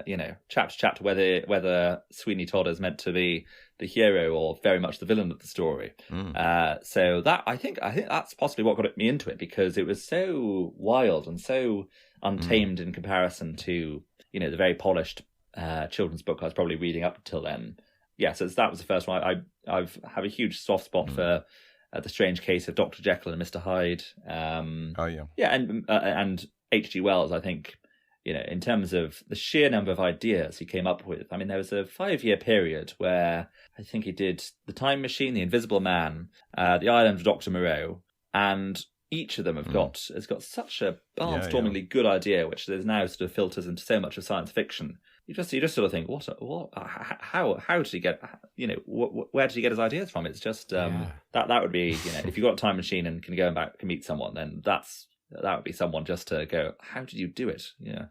Speaker 4: chapter to chapter whether Sweeney Todd is meant to be the hero or very much the villain of the story. So that I think that's possibly what got me into it, because it was so wild and so untamed in comparison to the very polished children's book I was probably reading up until then. Yeah, so that was the first one. I have a huge soft spot for The Strange Case of Dr. Jekyll and Mr. Hyde. And H.G. Wells, I think, in terms of the sheer number of ideas he came up with. I mean, there was a 5-year period where I think he did The Time Machine, The Invisible Man, The Island of Dr. Moreau, and each of them has got such a barnstormingly good idea, which there's now sort of filters into so much of science fiction. You just sort of think, how did he get, where did he get his ideas from? It's just that would be, if you've got a time machine and can go back and meet someone, then that's that would be someone just to go, how did you do it? Yeah.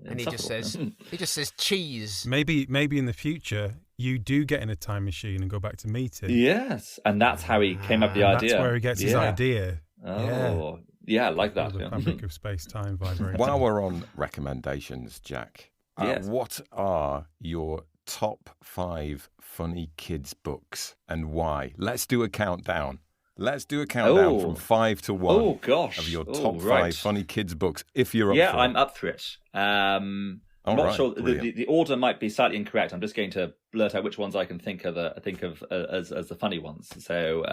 Speaker 5: And he just says cheese.
Speaker 2: Maybe in the future you do get in a time machine and go back to meeting.
Speaker 4: Yes, and that's how he came up with the idea.
Speaker 2: That's where he gets his idea.
Speaker 4: Oh, yeah, I like that.
Speaker 2: The fabric of space-time vibrating.
Speaker 1: While we're on recommendations, Jack,
Speaker 4: Yes.
Speaker 1: what are your top 5 funny kids books and why? Let's do a countdown. From 5 to 1.
Speaker 4: Oh, gosh.
Speaker 1: Of your top 5 funny kids books, if you're up for it.
Speaker 4: Yeah, I'm up for it. I'm not sure. The order might be slightly incorrect. I'm just going to blurt out which ones I can think of as the funny ones. So,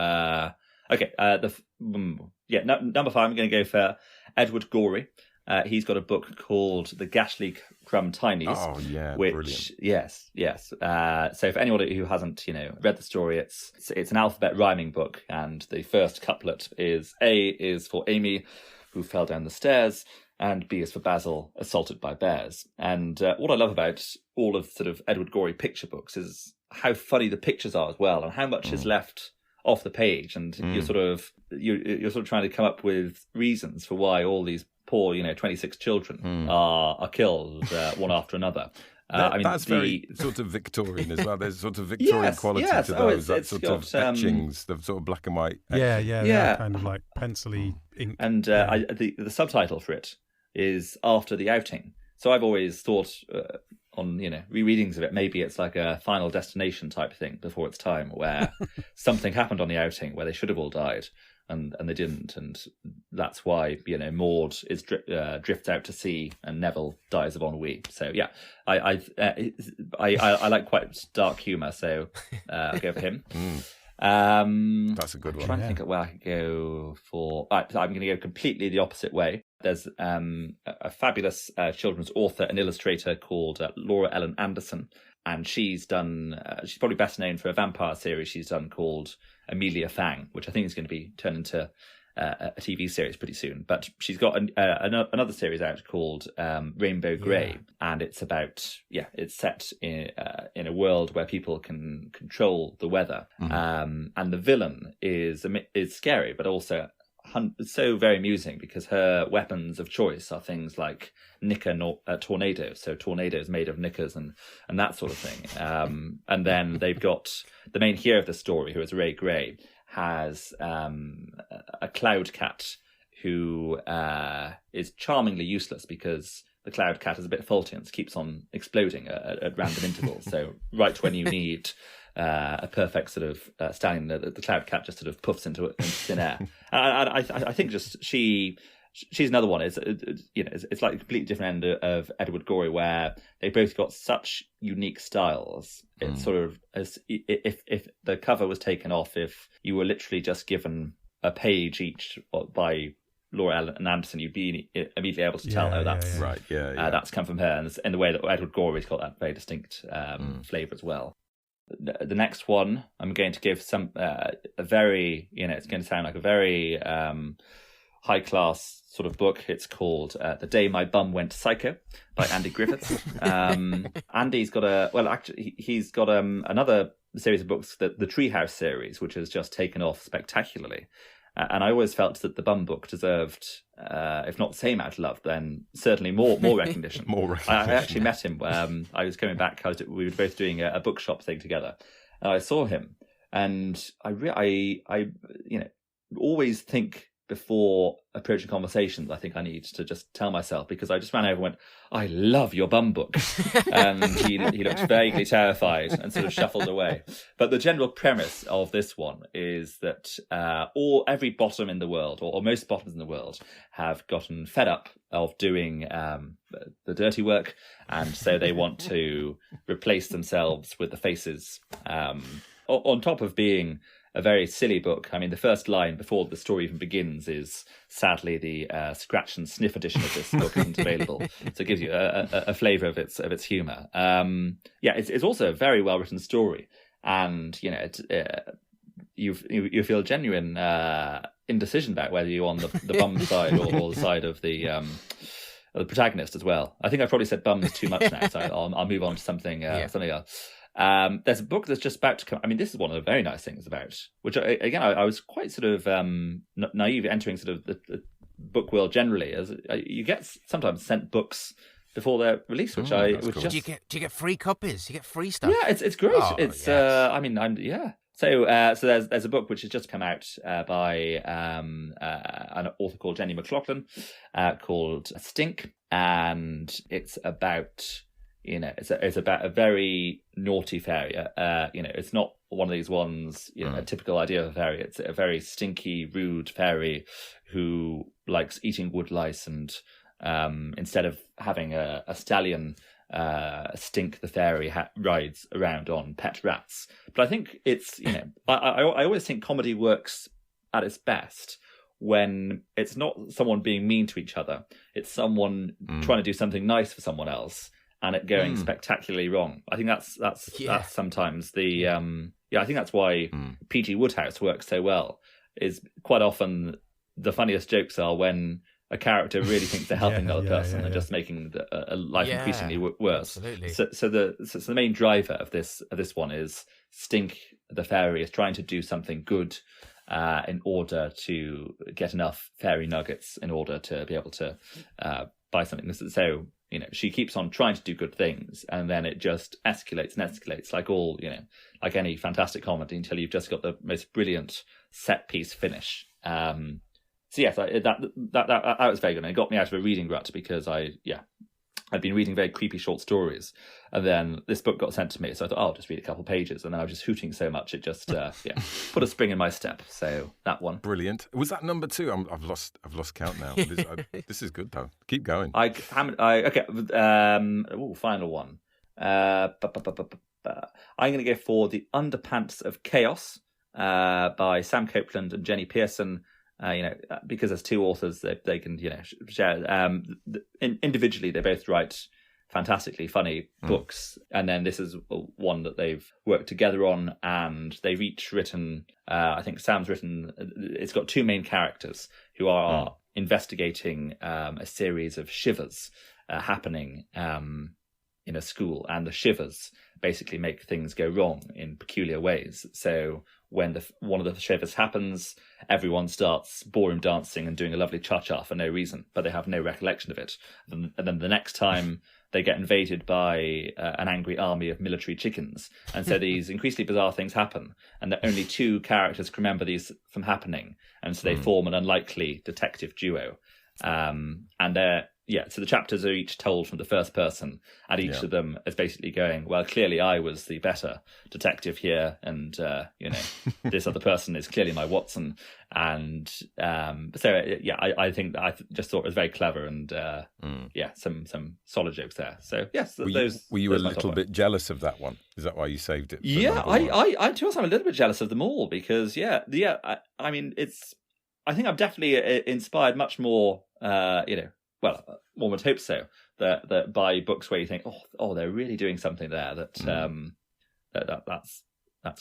Speaker 4: okay. Number 5, I'm going to go for Edward Gorey. He's got a book called The Gashly Crumb Tinies.
Speaker 1: Oh, yeah,
Speaker 4: which,
Speaker 1: brilliant.
Speaker 4: Yes. So for anyone who hasn't, read the story, it's an alphabet rhyming book, and the first couplet is A is for Amy, who fell down the stairs, and B is for Basil, assaulted by bears. And what I love about all of sort of Edward Gorey picture books is how funny the pictures are as well, and how much is left off the page, and you're sort of trying to come up with reasons for why all these poor 26 children are killed one after another.
Speaker 1: That's very sort of Victorian as well. There's sort of Victorian quality to those. That sort of etchings, the sort of black and white.
Speaker 2: Yeah, kind of like pencil-y ink.
Speaker 4: And the subtitle for it is After the Outing. So I've always thought on rereadings of it, maybe it's like a Final Destination type thing before its time, where something happened on the outing where they should have all died. And they didn't, and that's why Maud is drifts out to sea, and Neville dies of ennui. So yeah, I like quite dark humour, so I'll go for him.
Speaker 1: That's a good one.
Speaker 4: I'm trying to think of where I could go for. I'm going to go completely the opposite way. There's a fabulous children's author and illustrator called Laura Ellen Anderson, and she's done. She's probably best known for a vampire series she's done called Amelia Fang, which I think is going to be turned into a TV series pretty soon. But she's got another series out called Rainbow Grey, and it's about it's set in a world where people can control the weather, and the villain is scary, but also so very amusing, because her weapons of choice are things like tornadoes, so tornadoes made of knickers and that sort of thing. And then they've got the main hero of the story, who is Ray Gray, has a cloud cat who is charmingly useless, because the cloud cat is a bit faulty and keeps on exploding at random intervals. So right when you need a perfect sort of standing, the cloud cat just sort of puffs into thin air. And I think just she's another one. It's like a completely different end of Edward Gorey, where they both got such unique styles. It's sort of as if the cover was taken off, if you were literally just given a page each by Laura Ellen Anderson, you'd be immediately able to tell, that's
Speaker 1: right.
Speaker 4: That's come from her, and in the way that Edward Gorey's got that very distinct flavour as well. The next one, I'm going to give a very, it's going to sound like a very high class sort of book. It's called The Day My Bum Went Psycho by Andy Griffiths. Andy's got he's got another series of books, the Treehouse series, which has just taken off spectacularly. And I always felt that the Bum book deserved, if not the same amount of love, then certainly more recognition. I actually met him. I was coming back. We were both doing a bookshop thing together, and I saw him. And I always think before approaching conversations, I think I need to just tell myself, because I just ran over and went, I love your Bum book. And he looked vaguely terrified and sort of shuffled away. But the general premise of this one is that every bottom in the world, or most bottoms in the world, have gotten fed up of doing the dirty work, and so they want to replace themselves with the faces. On top of being a very silly book. I mean, the first line before the story even begins is, sadly, the scratch and sniff edition of this book isn't available. So it gives you a flavour of its humour. It's also a very well written story, and you feel genuine indecision about whether you're on the bum side or the side of the protagonist as well. I think I've probably said bums too much now, so I'll move on to something else. There's a book that's just about to come. I mean, this is one of the very nice things about, which again I was quite sort of naive entering sort of book world generally, as you get sometimes sent books before they're released, which I
Speaker 1: that's
Speaker 4: was
Speaker 1: cool.
Speaker 4: just
Speaker 5: Do you get free copies? You get free stuff?
Speaker 4: yeah, it's great.
Speaker 5: Oh,
Speaker 4: It's
Speaker 5: yes.
Speaker 4: I mean I'm yeah. So there's a book which has just come out by an author called Jenny McLaughlin called Stink, and it's about it's about a very naughty fairy. It's not one of these ones, a typical idea of a fairy. It's a very stinky, rude fairy who likes eating wood lice, and instead of having a stallion, Stink the fairy rides around on pet rats. But I think it's, I always think comedy works at its best when it's not someone being mean to each other. It's someone trying to do something nice for someone else and it going spectacularly wrong. I think that's sometimes the I think that's why P.G. Wodehouse works so well. Is quite often the funniest jokes are when a character really thinks they're helping the other person and just making life increasingly worse.
Speaker 5: Absolutely.
Speaker 4: So the main driver of this one is Stink the fairy is trying to do something good in order to get enough fairy nuggets in order to be able to buy something. So she keeps on trying to do good things, and then it just escalates and escalates, like any fantastic comedy, until you've just got the most brilliant set piece finish. So yes, that was very good. And it got me out of a reading rut because I'd been reading very creepy short stories, and then this book got sent to me. So I thought, I'll just read a couple pages, and then I was just hooting so much it just put a spring in my step. So that one,
Speaker 1: brilliant. Was that number 2? I've lost count now. This is good though. Keep going.
Speaker 4: Final one. I'm going to go for The Underpants of Chaos by Sam Copeland and Jenny Pearson. Because as two authors, they can share. Individually, they both write fantastically funny books, and then this is one that they've worked together on, and they've each written. I think Sam's written. It's got 2 main characters who are investigating a series of shivers happening in a school, and the shivers basically make things go wrong in peculiar ways. So when one of the shivers happens, everyone starts ballroom dancing and doing a lovely cha-cha for no reason, but they have no recollection of it. And then the next time they get invaded by an angry army of military chickens. And so these increasingly bizarre things happen, and that only 2 characters can remember these from happening. And so they form an unlikely detective duo. So the chapters are each told from the first person, and each of them is basically going, well, clearly I was the better detective here, and this other person is clearly my Watson. And I think I just thought it was very clever, and some solid jokes there. So yes,
Speaker 1: were you a little bit jealous of that one? Is that why you saved it?
Speaker 4: I to be honest, I'm a little bit jealous of them all because I mean, I think I'm definitely inspired much more. Well, one would hope so. That by books where you think, oh, they're really doing something there. That's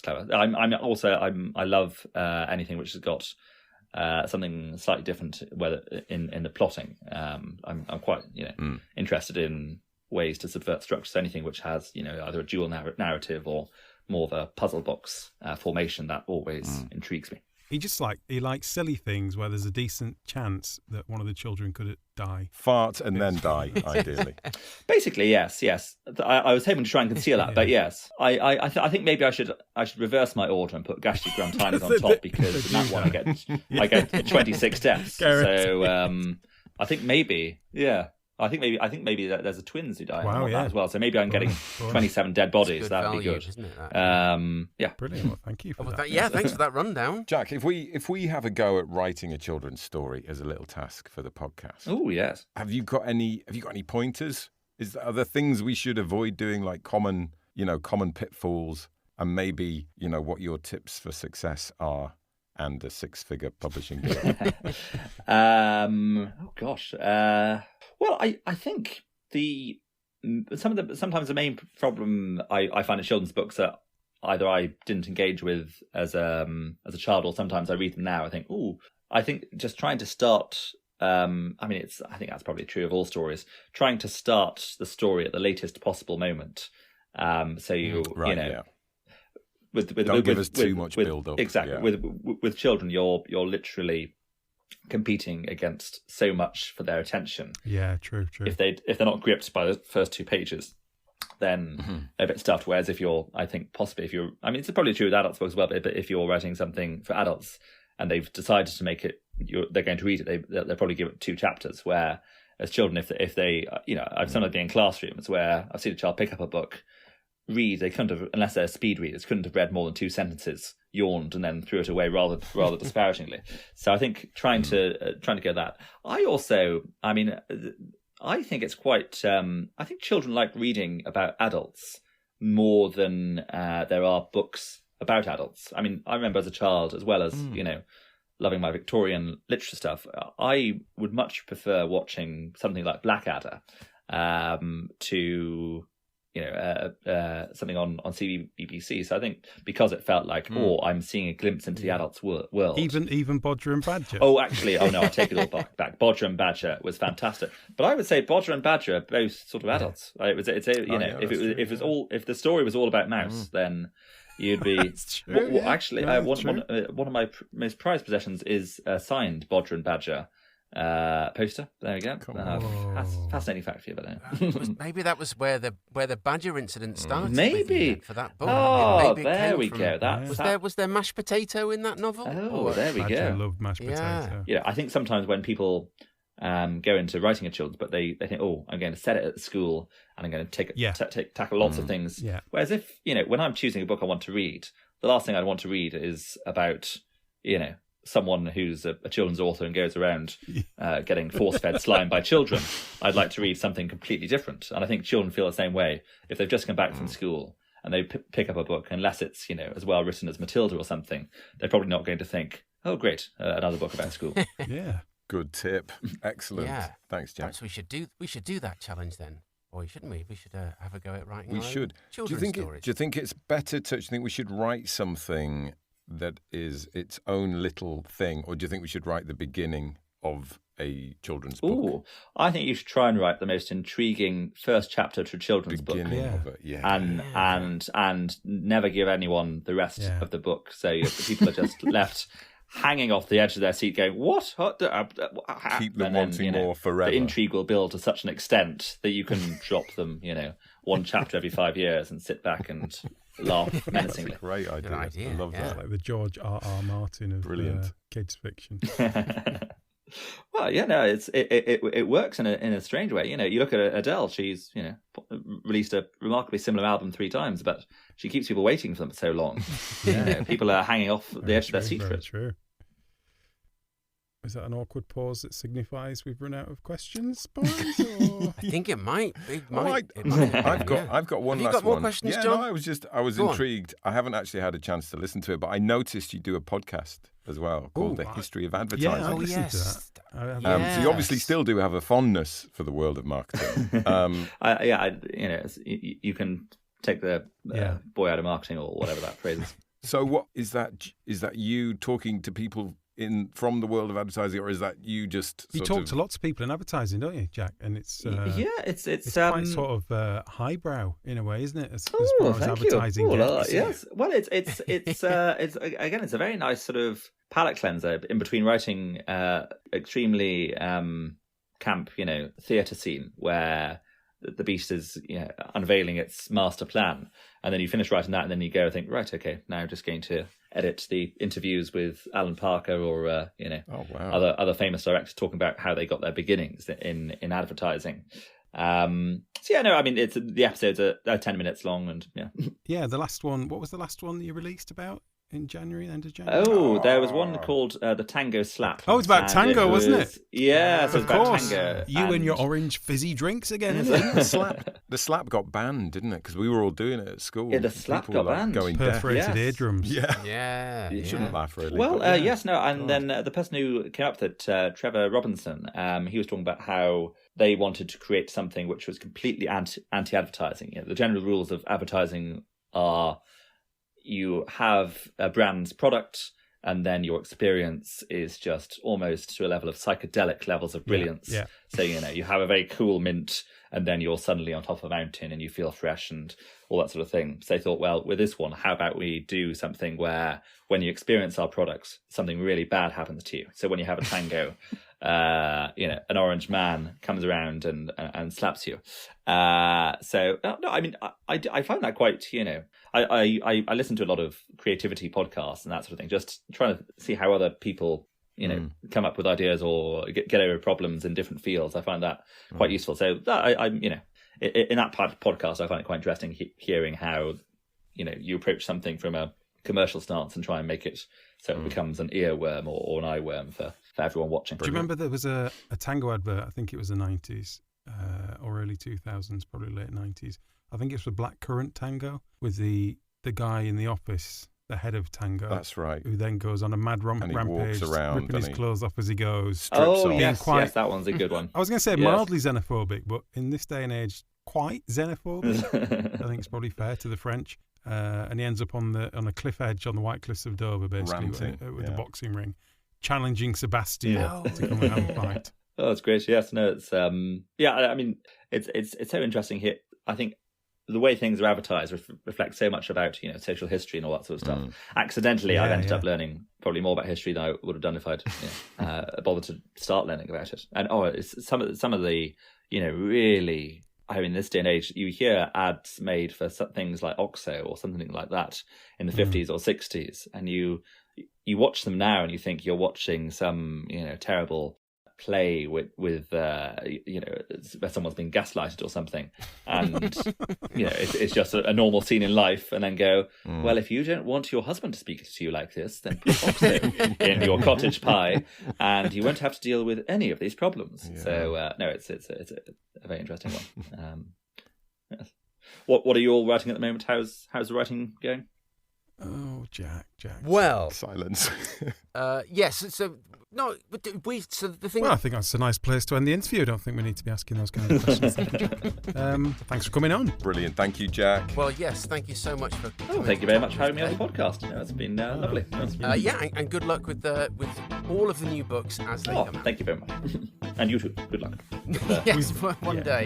Speaker 4: clever. I love anything which has got something slightly different, whether in the plotting. I'm quite interested in ways to subvert structures. Anything which has either a dual narrative or more of a puzzle box formation, that always intrigues me.
Speaker 2: He likes silly things where there's a decent chance that one of the children could die.
Speaker 1: Fart and then die, ideally.
Speaker 4: Basically, yes. I was hoping to try and conceal that, but yes, I think maybe I should reverse my order and put Gashti Gramtines on top, because in that one I get 26 deaths. So I think maybe, I think maybe there's a twins who die that as well. So maybe I'm getting 27 dead bodies. That would be good,
Speaker 5: isn't it?
Speaker 2: Brilliant. Well, thank you for that.
Speaker 5: Thanks for that rundown,
Speaker 1: Jack. If we have a go at writing a children's story as a little task for the podcast,
Speaker 4: oh yes,
Speaker 1: have you got any pointers? Are there things we should avoid doing, like common pitfalls, and maybe what your tips for success are? And a 6-figure publishing deal. Well, I think sometimes the main problem I find in children's books that either I didn't engage with as a child, or sometimes I read them now. I think just trying to start. I think that's probably true of all stories. Trying to start the story at the latest possible moment. So don't give us too much build up.
Speaker 4: Exactly. Yeah. With children, you're literally competing against so much for their attention.
Speaker 2: Yeah, true.
Speaker 4: If they're not gripped by the first 2 pages, then a bit stuffed. Whereas if you're, I think possibly if you're, I mean, it's probably true with adults books as well, but if you're writing something for adults and they've decided to make it, they're going to read it, they'll probably give it 2 chapters. Where as children, if they, I've sometimes been in classrooms where I've seen a child pick up a book, read, they couldn't have, unless they're speed readers, couldn't have read more than 2 sentences, yawned, and then threw it away rather disparagingly. So I think trying to go that. I think it's quite. I think children like reading about adults more than there are books about adults. I mean, I remember as a child, as well as loving my Victorian literature stuff, I would much prefer watching something like Blackadder to something on CBBC. So I think because it felt like, I'm seeing a glimpse into the adults' world.
Speaker 2: Even Bodger and Badger.
Speaker 4: Oh, actually, no, I take it all back. Bodger and Badger was fantastic, but I would say Bodger and Badger are both sort of adults. Right? If the story was all about Mouse, then you'd be. Actually, one of my most prized possessions is a signed Bodger and Badger poster. There we go. Fascinating fact for you, but
Speaker 5: maybe that was where the Badger incident started.
Speaker 4: Maybe
Speaker 5: for that book.
Speaker 4: Oh, there we go.
Speaker 5: Was there mashed potato in that novel?
Speaker 4: Oh, there we
Speaker 2: Badger
Speaker 4: go.
Speaker 2: loved mashed potato.
Speaker 4: I think sometimes when people go into writing a children's book, they think, I'm going to set it at school and I'm going to tackle lots of things.
Speaker 2: Yeah.
Speaker 4: Whereas if when I'm choosing a book I want to read, the last thing I'd want to read is about someone who's a children's author and goes around getting force-fed slime by children. I'd like to read something completely different. And I think children feel the same way. If they've just come back from school and they pick up a book, unless it's, as well written as Matilda or something, they're probably not going to think, oh, great, another book about school.
Speaker 2: Yeah.
Speaker 1: Good tip. Excellent.
Speaker 5: Yeah.
Speaker 1: Thanks, Jack.
Speaker 5: Perhaps we should do that challenge then. Or shouldn't we? We should have a go at writing.
Speaker 1: We should. Do you think it's better to? Do you think we should write something that is its own little thing, or do you think we should write the beginning of a children's book?
Speaker 4: Ooh, I think you should try and write the most intriguing first chapter to a children's
Speaker 1: beginning
Speaker 4: book.
Speaker 1: of it, yeah.
Speaker 4: And never give anyone the rest of the book, so people are just left hanging off the edge of their seat going, what?
Speaker 1: Keep them wanting more forever.
Speaker 4: The intrigue will build to such an extent that you can drop them, one chapter every 5 years and sit back and laugh menacingly.
Speaker 1: That's a great idea. I love that.
Speaker 2: Like the George R.R. Martin of kids fiction.
Speaker 4: Well, it works in a strange way. You look at Adele. She's released a remarkably similar album 3 times, but she keeps people waiting for them for so long. People are hanging off the edge of their seat for it.
Speaker 2: True. Is that an awkward pause that signifies we've run out of questions, boys? Or...
Speaker 5: I think it might.
Speaker 1: I've got one last one.
Speaker 5: Have you got more questions, John?
Speaker 1: No, I was intrigued. I haven't actually had a chance to listen to it, but I noticed you do a podcast as well called The History of Advertising.
Speaker 2: Yeah, I listened to that.
Speaker 1: So you obviously still do have a fondness for the world of marketing.
Speaker 4: You can take the boy out of marketing or whatever that phrase is.
Speaker 1: So what is that? Is that you talking to people from the world of advertising, or is that you just?
Speaker 2: You talk to lots of people in advertising, don't you, Jack? And it's
Speaker 4: it's
Speaker 2: quite sort of highbrow in a way, isn't it? As far as advertising goes.
Speaker 4: Yes. Well, it's again, it's a very nice sort of palate cleanser in between writing extremely camp, theatre scene where the Beast is unveiling its master plan, and then you finish writing that, and then you go and think, right, okay, now I'm just going to edit the interviews with Alan Parker or other famous directors talking about how they got their beginnings in advertising. It's the episodes are 10 minutes long, and
Speaker 2: the last one. What was the last one that you released about? In January, end of January?
Speaker 4: Oh, there was one called the Tango Slap.
Speaker 2: Oh, it's about tango, wasn't it?
Speaker 4: Yeah,
Speaker 2: of course. Tango. You and your orange fizzy drinks again, isn't it?
Speaker 1: The slap got banned, didn't it? Because we were all doing it at school.
Speaker 4: Yeah, the slap got banned.
Speaker 1: Going
Speaker 2: perforated eardrums.
Speaker 5: Yeah.
Speaker 1: You shouldn't laugh really.
Speaker 4: Well, and then the person who came up with it, Trevor Robinson, he was talking about how they wanted to create something which was completely anti-advertising. The general rules of advertising are: you have a brand's product, and then your experience is just almost to a level of psychedelic levels of brilliance.
Speaker 2: Yeah.
Speaker 4: So, you have a very cool mint, and then you're suddenly on top of a mountain and you feel fresh and all that sort of thing. So they thought, well, with this one, how about we do something where when you experience our products, something really bad happens to you. So when you have a tango, an orange man comes around and slaps you. I find that quite, I listen to a lot of creativity podcasts and that sort of thing, just trying to see how other people, come up with ideas or get over problems in different fields. I find that quite useful. So in that part of the podcast, I find it quite interesting hearing how, you approach something from a commercial stance and try and make it so it becomes an earworm or an eyeworm for everyone watching.
Speaker 2: Do you remember there was a tango advert? I think it was the 90s or early 2000s, probably late 90s. I think it's for Blackcurrant Tango with the guy in the office, the head of Tango.
Speaker 1: That's right.
Speaker 2: Who then goes on a mad rampage,
Speaker 1: walks around,
Speaker 2: ripping his clothes off as he goes.
Speaker 4: Yes, that one's a good one.
Speaker 2: I was going to say mildly xenophobic, but in this day and age, quite xenophobic. I think it's probably fair to the French. And he ends up on a cliff edge on the White Cliffs of Dover, basically, with the boxing ring, challenging Sebastian to come and have a fight.
Speaker 4: Oh, that's great. Yes, no, it's it's so interesting here. I think the way things are advertised reflects so much about social history and all that sort of stuff. Accidentally, I've ended up learning probably more about history than I would have done if I'd bothered to start learning about it. And it's some of the really. I mean, this day and age, you hear ads made for things like Oxo or something like that in the 50s or 60s, and you watch them now and you think you're watching some terrible play with where someone's been gaslighted or something, and it's just a normal scene in life, and then go, well, if you don't want your husband to speak to you like this, then put Oxo in your cottage pie and you won't have to deal with any of these problems. So no, it's a very interesting one. Yes. What are you all writing at the moment? How's the writing going?
Speaker 2: Oh, Jack.
Speaker 5: Well,
Speaker 1: silence.
Speaker 5: Yes. So no, but so the thing.
Speaker 2: Well, I think that's a nice place to end the interview. I don't think we need to be asking those kind of questions. Thank you, Jack. Thanks for coming on.
Speaker 1: Brilliant. Thank you, Jack.
Speaker 5: Well, yes. Thank you so much for.
Speaker 4: Thank you very much for having me on the podcast. It's been lovely.
Speaker 5: And good luck with all of the new books as they come out.
Speaker 4: Thank you very much. And you too. Good luck.
Speaker 5: Yes, one day.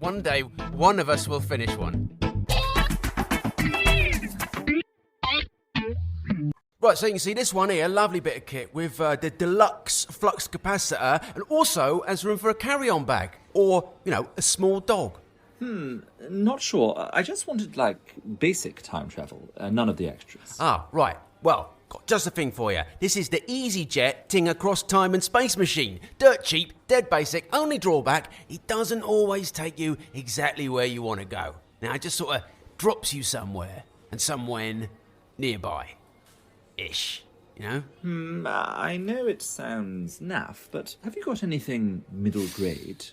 Speaker 5: One day, one of us will finish one. Right, so you can see this one here, lovely bit of kit with the deluxe flux capacitor, and also has room for a carry-on bag or, a small dog.
Speaker 4: Not sure. I just wanted basic time travel, none of the extras.
Speaker 5: Ah, right. Well, got just a thing for you. This is the EasyJet Ting Across Time and Space Machine. Dirt cheap, dead basic. Only drawback, it doesn't always take you exactly where you want to go. Now, it just sort of drops you somewhere, and somewhere nearby. Ish,
Speaker 4: I know it sounds naff, but have you got anything middle grade?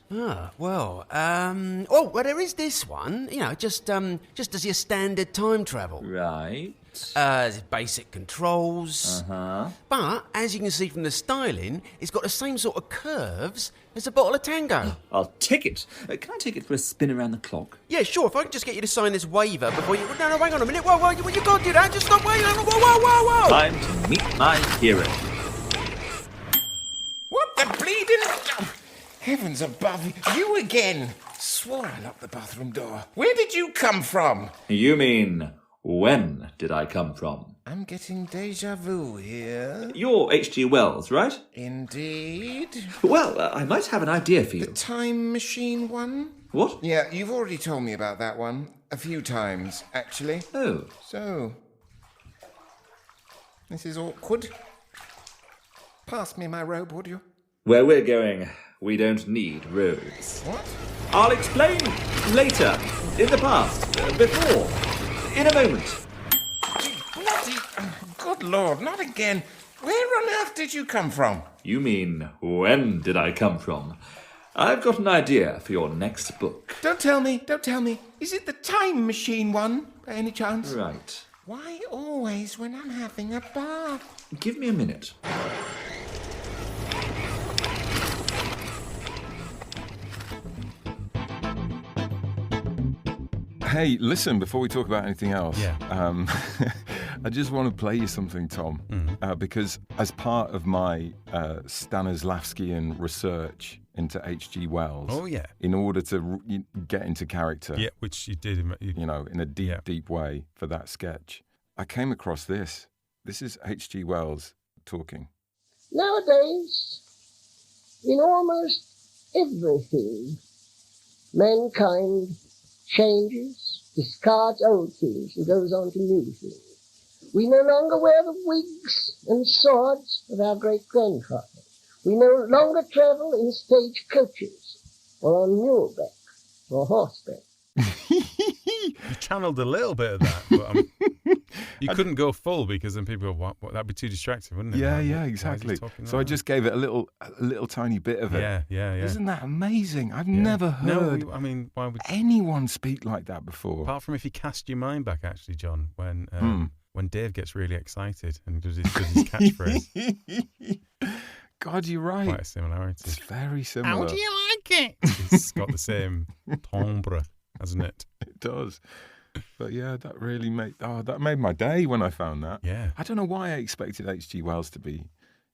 Speaker 5: Well, there is this one, just as your standard time travel.
Speaker 4: Right.
Speaker 5: Basic controls. But, as you can see from the styling, it's got the same sort of curves as a bottle of Tango.
Speaker 4: I'll take it. Can I take it for a spin around the clock?
Speaker 5: Yeah, sure. If I could just get you to sign this waiver before you... No, hang on a minute. Whoa, you can't do that. Just stop waiting. Whoa.
Speaker 4: Time to meet my hero.
Speaker 6: What the bleeding... Heavens above, you again. Swore I locked the bathroom door. Where did you come from?
Speaker 4: You mean, when did I come from?
Speaker 6: I'm getting deja vu here.
Speaker 4: You're H.G. Wells, right?
Speaker 6: Indeed.
Speaker 4: Well, I might have an idea for you.
Speaker 6: The time machine one?
Speaker 4: What?
Speaker 6: Yeah, you've already told me about that one. A few times, actually.
Speaker 4: Oh.
Speaker 6: So, this is awkward. Pass me my robe, would you?
Speaker 4: Where we're going, we don't need roads.
Speaker 6: What?
Speaker 4: I'll explain later. In the past. Before. In a moment.
Speaker 6: Good Lord, not again. Where on earth did you come from?
Speaker 4: You mean, when did I come from? I've got an idea for your next book.
Speaker 6: Don't tell me. Is it the time machine one, by any chance?
Speaker 4: Right.
Speaker 6: Why always when I'm having a bath?
Speaker 4: Give me a minute.
Speaker 1: Hey, listen, before we talk about anything else, I just want to play you something, Tom, because as part of my Stanislavskian research into H.G. Wells, in order to get into character,
Speaker 2: which you did,
Speaker 1: in a deep way for that sketch, I came across this. This is H.G. Wells talking.
Speaker 7: Nowadays, in almost everything, mankind changes, discards old things and goes on to new things. We no longer wear the wigs and swords of our great-grandfathers. We no longer travel in stage coaches or on muleback or horseback.
Speaker 2: You channeled a little bit of that, but you couldn't go full because then people go, what? That'd be too distracting, wouldn't it?
Speaker 1: Yeah, exactly. So I just gave it a little tiny bit of it.
Speaker 2: Yeah.
Speaker 1: Isn't that amazing? I've never heard
Speaker 2: why would
Speaker 1: anyone speak like that before.
Speaker 2: Apart from if you cast your mind back, actually, John, when Dave gets really excited and does his catchphrase.
Speaker 1: God, you're right.
Speaker 2: Quite a similarity.
Speaker 1: It's very similar.
Speaker 5: How do you like it?
Speaker 2: It's got the same timbre, hasn't it?
Speaker 1: It does. But yeah, that really made my day when I found that.
Speaker 2: Yeah.
Speaker 1: I don't know why I expected H.G. Wells to be,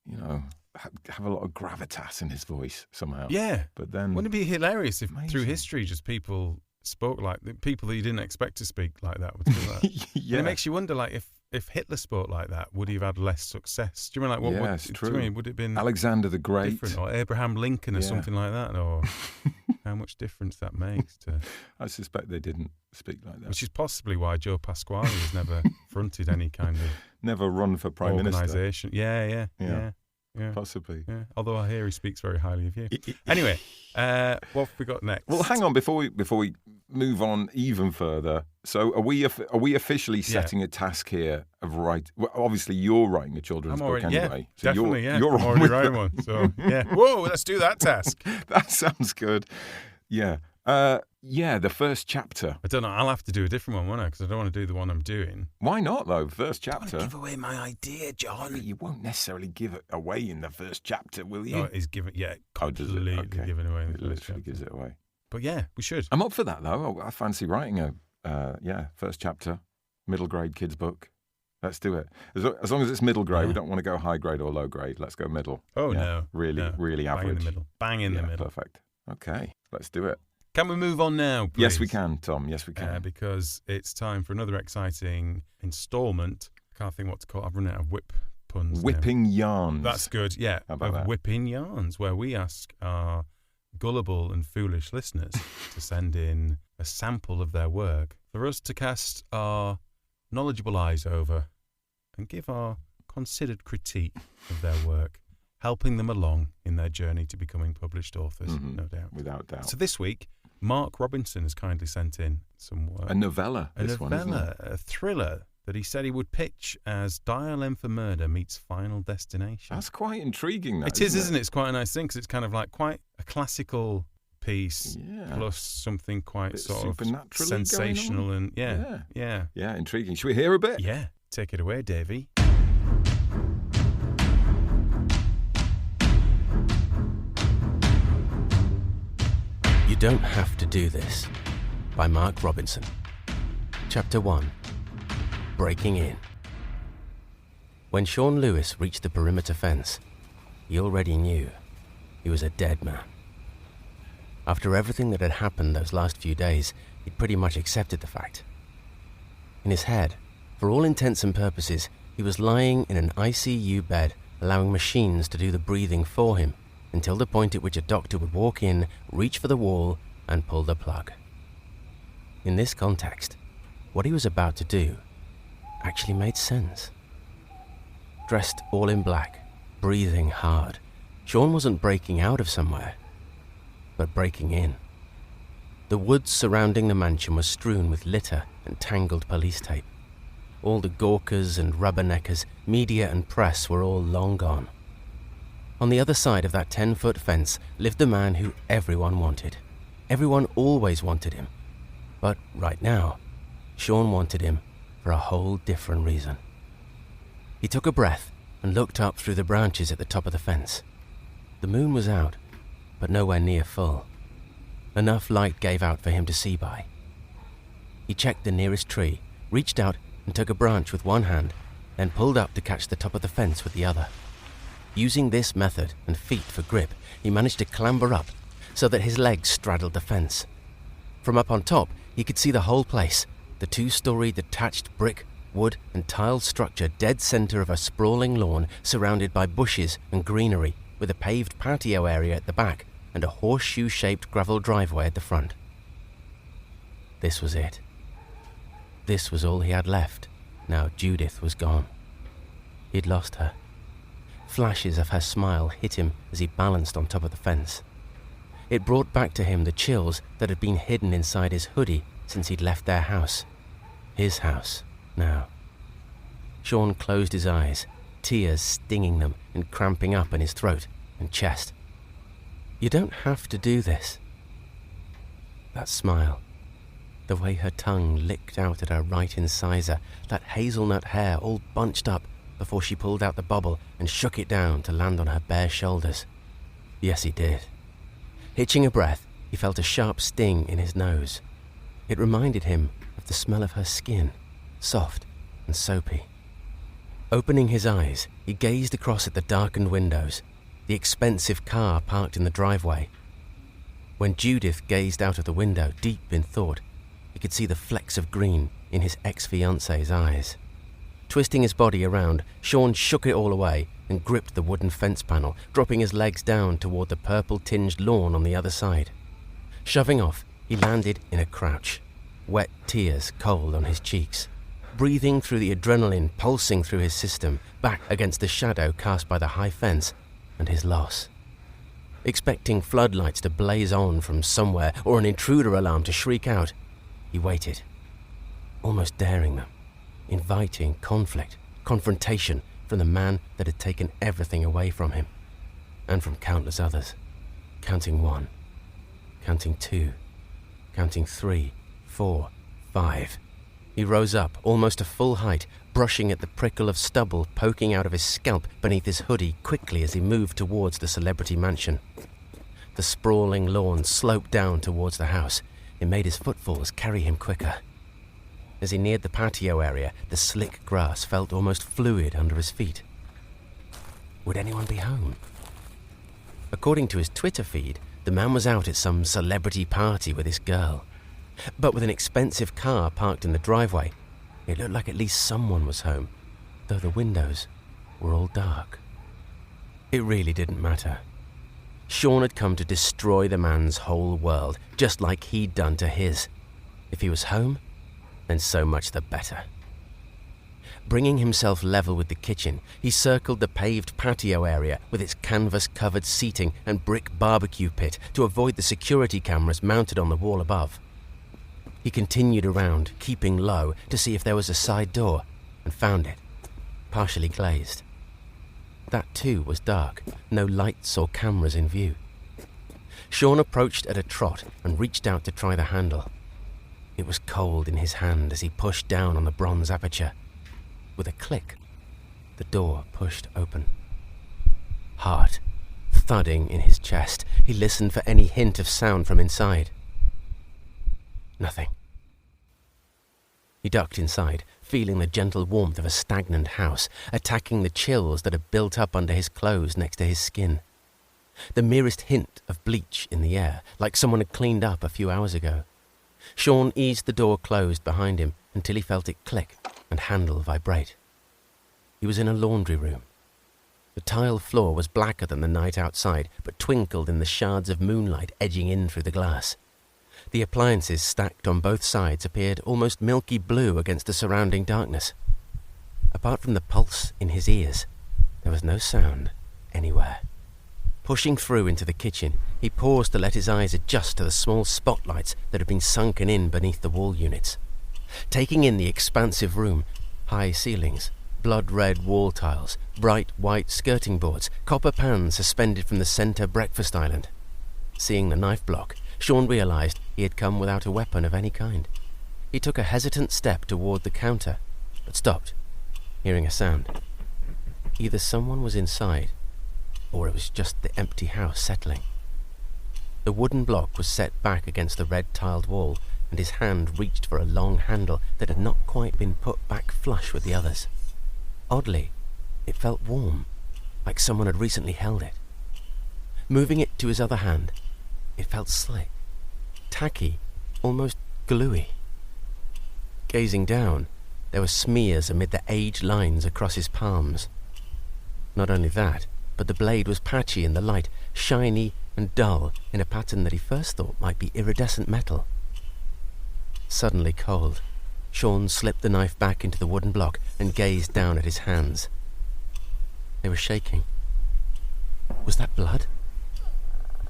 Speaker 1: have a lot of gravitas in his voice somehow.
Speaker 2: Yeah.
Speaker 1: But then,
Speaker 2: wouldn't it be hilarious if through history just people spoke like the people that you didn't expect to speak like that would do that?
Speaker 1: Yeah.
Speaker 2: And it makes you wonder, like, if Hitler spoke like that, would he have had less success? Do you mean, like,
Speaker 1: it's true.
Speaker 2: Do you mean, would it have been
Speaker 1: Alexander the Great,
Speaker 2: different, or Abraham Lincoln or something like that, or how much difference that makes to?
Speaker 1: I suspect they didn't speak like that.
Speaker 2: Which is possibly why Joe Pasquale has never fronted any kind of
Speaker 1: never run for prime minister.
Speaker 2: Organisation. Yeah.
Speaker 1: Possibly.
Speaker 2: Yeah. Although I hear he speaks very highly of you. Anyway, what have we got next?
Speaker 1: Well, hang on before we move on even further. So, are we officially setting a task here of writing? Well, obviously, you're writing a children's book anyway.
Speaker 2: So
Speaker 1: definitely.
Speaker 2: You're already writing one. So yeah. Whoa, let's do that task.
Speaker 1: That sounds good. Yeah. The first chapter.
Speaker 2: I don't know. I'll have to do a different one, won't I? Because I don't want to do the one I'm doing.
Speaker 1: Why not, though? First chapter.
Speaker 5: Don't give away my idea, John.
Speaker 1: You won't necessarily give it away in the first chapter, will you?
Speaker 2: No, he's giving. Yeah, completely giving away.
Speaker 1: It literally gives it away.
Speaker 2: But yeah, we should.
Speaker 1: I'm up for that, though. I fancy writing a first chapter, middle grade kids book. Let's do it. As long as it's middle grade, we don't want to go high grade or low grade. Let's go middle.
Speaker 2: Oh, no.
Speaker 1: Really average.
Speaker 2: Bang in the middle. Bang in the middle.
Speaker 1: Perfect. Okay, let's do it.
Speaker 2: Can we move on now, please?
Speaker 1: Yes, we can, Tom. Yes, we can.
Speaker 2: Because it's time for another exciting instalment. I can't think what to call it. I've run out of whip puns.
Speaker 1: Whipping yarns.
Speaker 2: That's good, yeah.
Speaker 1: How about that?
Speaker 2: Whipping yarns, where we ask our gullible and foolish listeners to send in a sample of their work for us to cast our knowledgeable eyes over and give our considered critique of their work, helping them along in their journey to becoming published authors, no doubt.
Speaker 1: Without doubt.
Speaker 2: So this week, Mark Robinson has kindly sent in some work.
Speaker 1: A novella.
Speaker 2: A thriller that he said he would pitch as Dial M for Murder meets Final Destination.
Speaker 1: That's quite intriguing, though.
Speaker 2: It is, isn't it? It's quite a nice thing because it's kind of like quite a classical piece plus something quite sort of sensational and yeah,
Speaker 1: intriguing. Should we hear a bit?
Speaker 2: Yeah, take it away, Davey.
Speaker 5: You Don't Have to Do This by Mark Robinson. Chapter 1. Breaking In. When Sean Lewis reached the perimeter fence, he already knew he was a dead man. After everything that had happened those last few days, he'd pretty much accepted the fact. In his head, for all intents and purposes, he was lying in an ICU bed, allowing machines to do the breathing for him, until the point at which a doctor would walk in, reach for the wall, and pull the plug. In this context, what he was about to do actually made sense. Dressed all in black, breathing hard, Sean wasn't breaking out of somewhere, but breaking in. The woods surrounding the mansion were strewn with litter and tangled police tape. All the gawkers and rubberneckers, media and press were all long gone. On the other side of that 10-foot fence lived the man who everyone wanted. Everyone always wanted him. But right now, Sean wanted him for a whole different reason. He took a breath and looked up through the branches at the top of the fence. The moon was out, but nowhere near full. Enough light gave out for him to see by. He checked the nearest tree, reached out and took a branch with one hand, then pulled up to catch the top of the fence with the other. Using this method and feet for grip, he managed to clamber up so that his legs straddled the fence. From up on top, he could see the whole place, the 2-story detached brick, wood and tiled structure dead center of a sprawling lawn surrounded by bushes and greenery, with a paved patio area at the back and a horseshoe-shaped gravel driveway at the front. This was it. This was all he had left, now Judith was gone. He'd lost her. Flashes of her smile hit him as he balanced on top of the fence. It brought back to him the chills that had been hidden inside his hoodie since he'd left their house. His house, now. Sean closed his eyes, tears stinging them and cramping up in his throat and chest. You don't have to do this. That smile, the way her tongue licked out at her right incisor, that hazelnut hair all bunched up before she pulled out the bobble and shook it down to land on her bare shoulders. Yes, he did. Hitching a breath, he felt a sharp sting in his nose. It reminded him of the smell of her skin, soft and soapy. Opening his eyes, he gazed across at the darkened windows, the expensive car parked in the driveway. When Judith gazed out of the window, deep in thought, he could see the flecks of green in his ex-fiancée's eyes. Twisting his body around, Sean shook it all away and gripped the wooden fence panel, dropping his legs down toward the purple-tinged lawn on the other side. Shoving off, he landed in a crouch, wet tears cold on his cheeks, breathing through the adrenaline pulsing through his system, back against the shadow cast by the high fence and his loss. Expecting floodlights to blaze on from somewhere or an intruder alarm to shriek out, he waited, almost daring them, inviting conflict, confrontation from the man that had taken everything away from him, and from countless others. Counting 1, counting 2, counting 3, 4, 5. He rose up, almost to full height, brushing at the prickle of stubble poking out of his scalp beneath his hoodie quickly as he moved towards the celebrity mansion. The sprawling lawn sloped down towards the house. It made his footfalls carry him quicker. As he neared the patio area, the slick grass felt almost fluid under his feet. Would anyone be home? According to his Twitter feed, the man was out at some celebrity party with his girl. But with an expensive car parked in the driveway, it looked like at least someone was home, though the windows were all dark. It really didn't matter. Sean had come to destroy the man's whole world, just like he'd done to his. If he was home, then so much the better. Bringing himself level with the kitchen, he circled the paved patio area with its canvas-covered seating and brick barbecue pit to avoid the security cameras mounted on the wall above. He continued around, keeping low, to see if there was a side door, and found it, partially glazed. That too was dark, no lights or cameras in view. Sean approached at a trot and reached out to try the handle. It was cold in his hand as he pushed down on the bronze aperture. With a click, the door pushed open. Heart thudding in his chest, he listened for any hint of sound from inside. Nothing. He ducked inside, feeling the gentle warmth of a stagnant house, attacking the chills that had built up under his clothes next to his skin. The merest hint of bleach in the air, like someone had cleaned up a few hours ago. Sean eased the door closed behind him until he felt it click and handle vibrate. He was in a laundry room. The tile floor was blacker than the night outside, but twinkled in the shards of moonlight edging in through the glass. The appliances stacked on both sides appeared almost milky blue against the surrounding darkness. Apart from the pulse in his ears, there was no sound anywhere. Pushing through into the kitchen, he paused to let his eyes adjust to the small spotlights that had been sunken in beneath the wall units. Taking in the expansive room, high ceilings, blood-red wall tiles, bright white skirting boards, copper pans suspended from the center breakfast island. Seeing the knife block, Sean realized he had come without a weapon of any kind. He took a hesitant step toward the counter, but stopped, hearing a sound. Either someone was inside, or it was just the empty house settling. The wooden block was set back against the red-tiled wall, and his hand reached for a long handle that had not quite been put back flush with the others. Oddly, it felt warm, like someone had recently held it. Moving it to his other hand, it felt slick, tacky, almost gluey. Gazing down, there were smears amid the aged lines across his palms. Not only that, but the blade was patchy in the light, shiny and dull in a pattern that he first thought might be iridescent metal. Suddenly cold, Sean slipped the knife back into the wooden block and gazed down at his hands. They were shaking. Was that blood?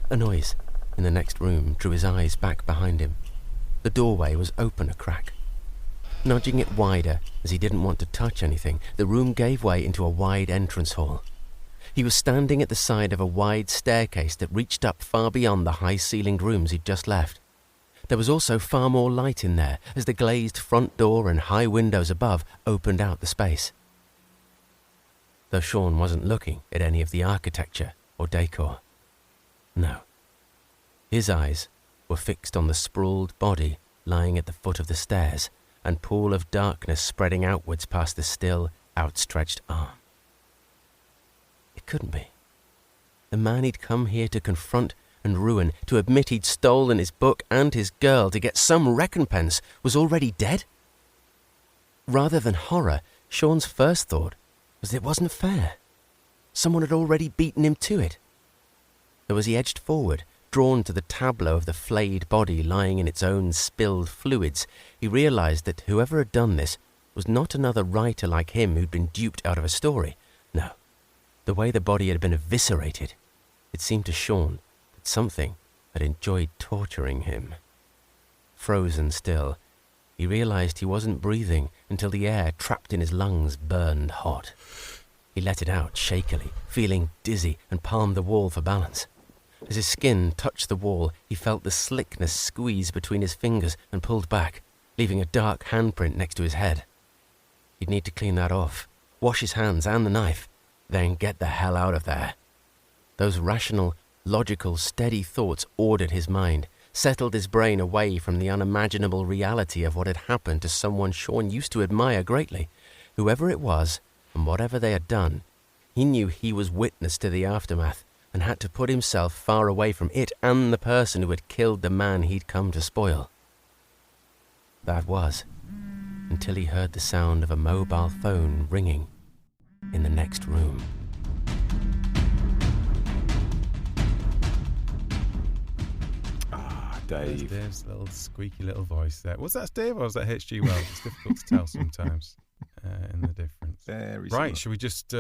Speaker 5: A noise in the next room drew his eyes back behind him. The doorway was open a crack. Nudging it wider, as he didn't want to touch anything, the room gave way into a wide entrance hall. He was standing at the side of a wide staircase that reached up far beyond the high-ceilinged rooms he'd just left. There was also far more light in there, as the glazed front door and high windows above opened out the space. Though Sean wasn't looking at any of the architecture or decor. No. His eyes were fixed on the sprawled body lying at the foot of the stairs, and pool of darkness spreading outwards past the still, outstretched arm. It couldn't be. The man he'd come here to confront and ruin, to admit he'd stolen his book and his girl to get some recompense, was already dead? Rather than horror, Sean's first thought was that it wasn't fair. Someone had already beaten him to it. Though as he edged forward, drawn to the tableau of the flayed body lying in its own spilled fluids, he realised that whoever had done this was not another writer like him who'd been duped out of a story. No. The way the body had been eviscerated, it seemed to Sean that something had enjoyed torturing him. Frozen still, he realised he wasn't breathing until the air trapped in his lungs burned hot. He let it out shakily, feeling dizzy, and palmed the wall for balance. As his skin touched the wall, he felt the slickness squeeze between his fingers and pulled back, leaving a dark handprint next to his head. He'd need to clean that off, wash his hands and the knife, then get the hell out of there. Those rational, logical, steady thoughts ordered his mind, settled his brain away from the unimaginable reality of what had happened to someone Sean used to admire greatly. Whoever it was, and whatever they had done, he knew he was witness to the aftermath, and had to put himself far away from it and the person who had killed the man he'd come to spoil. That was, until he heard the sound of a mobile phone ringing in the next room.
Speaker 1: Dave.
Speaker 2: There's Dave's little squeaky little voice there. Was that Dave or was that H.G. Wells? It's difficult to tell sometimes in the difference.
Speaker 1: Very
Speaker 2: right,
Speaker 1: similar.
Speaker 2: should we just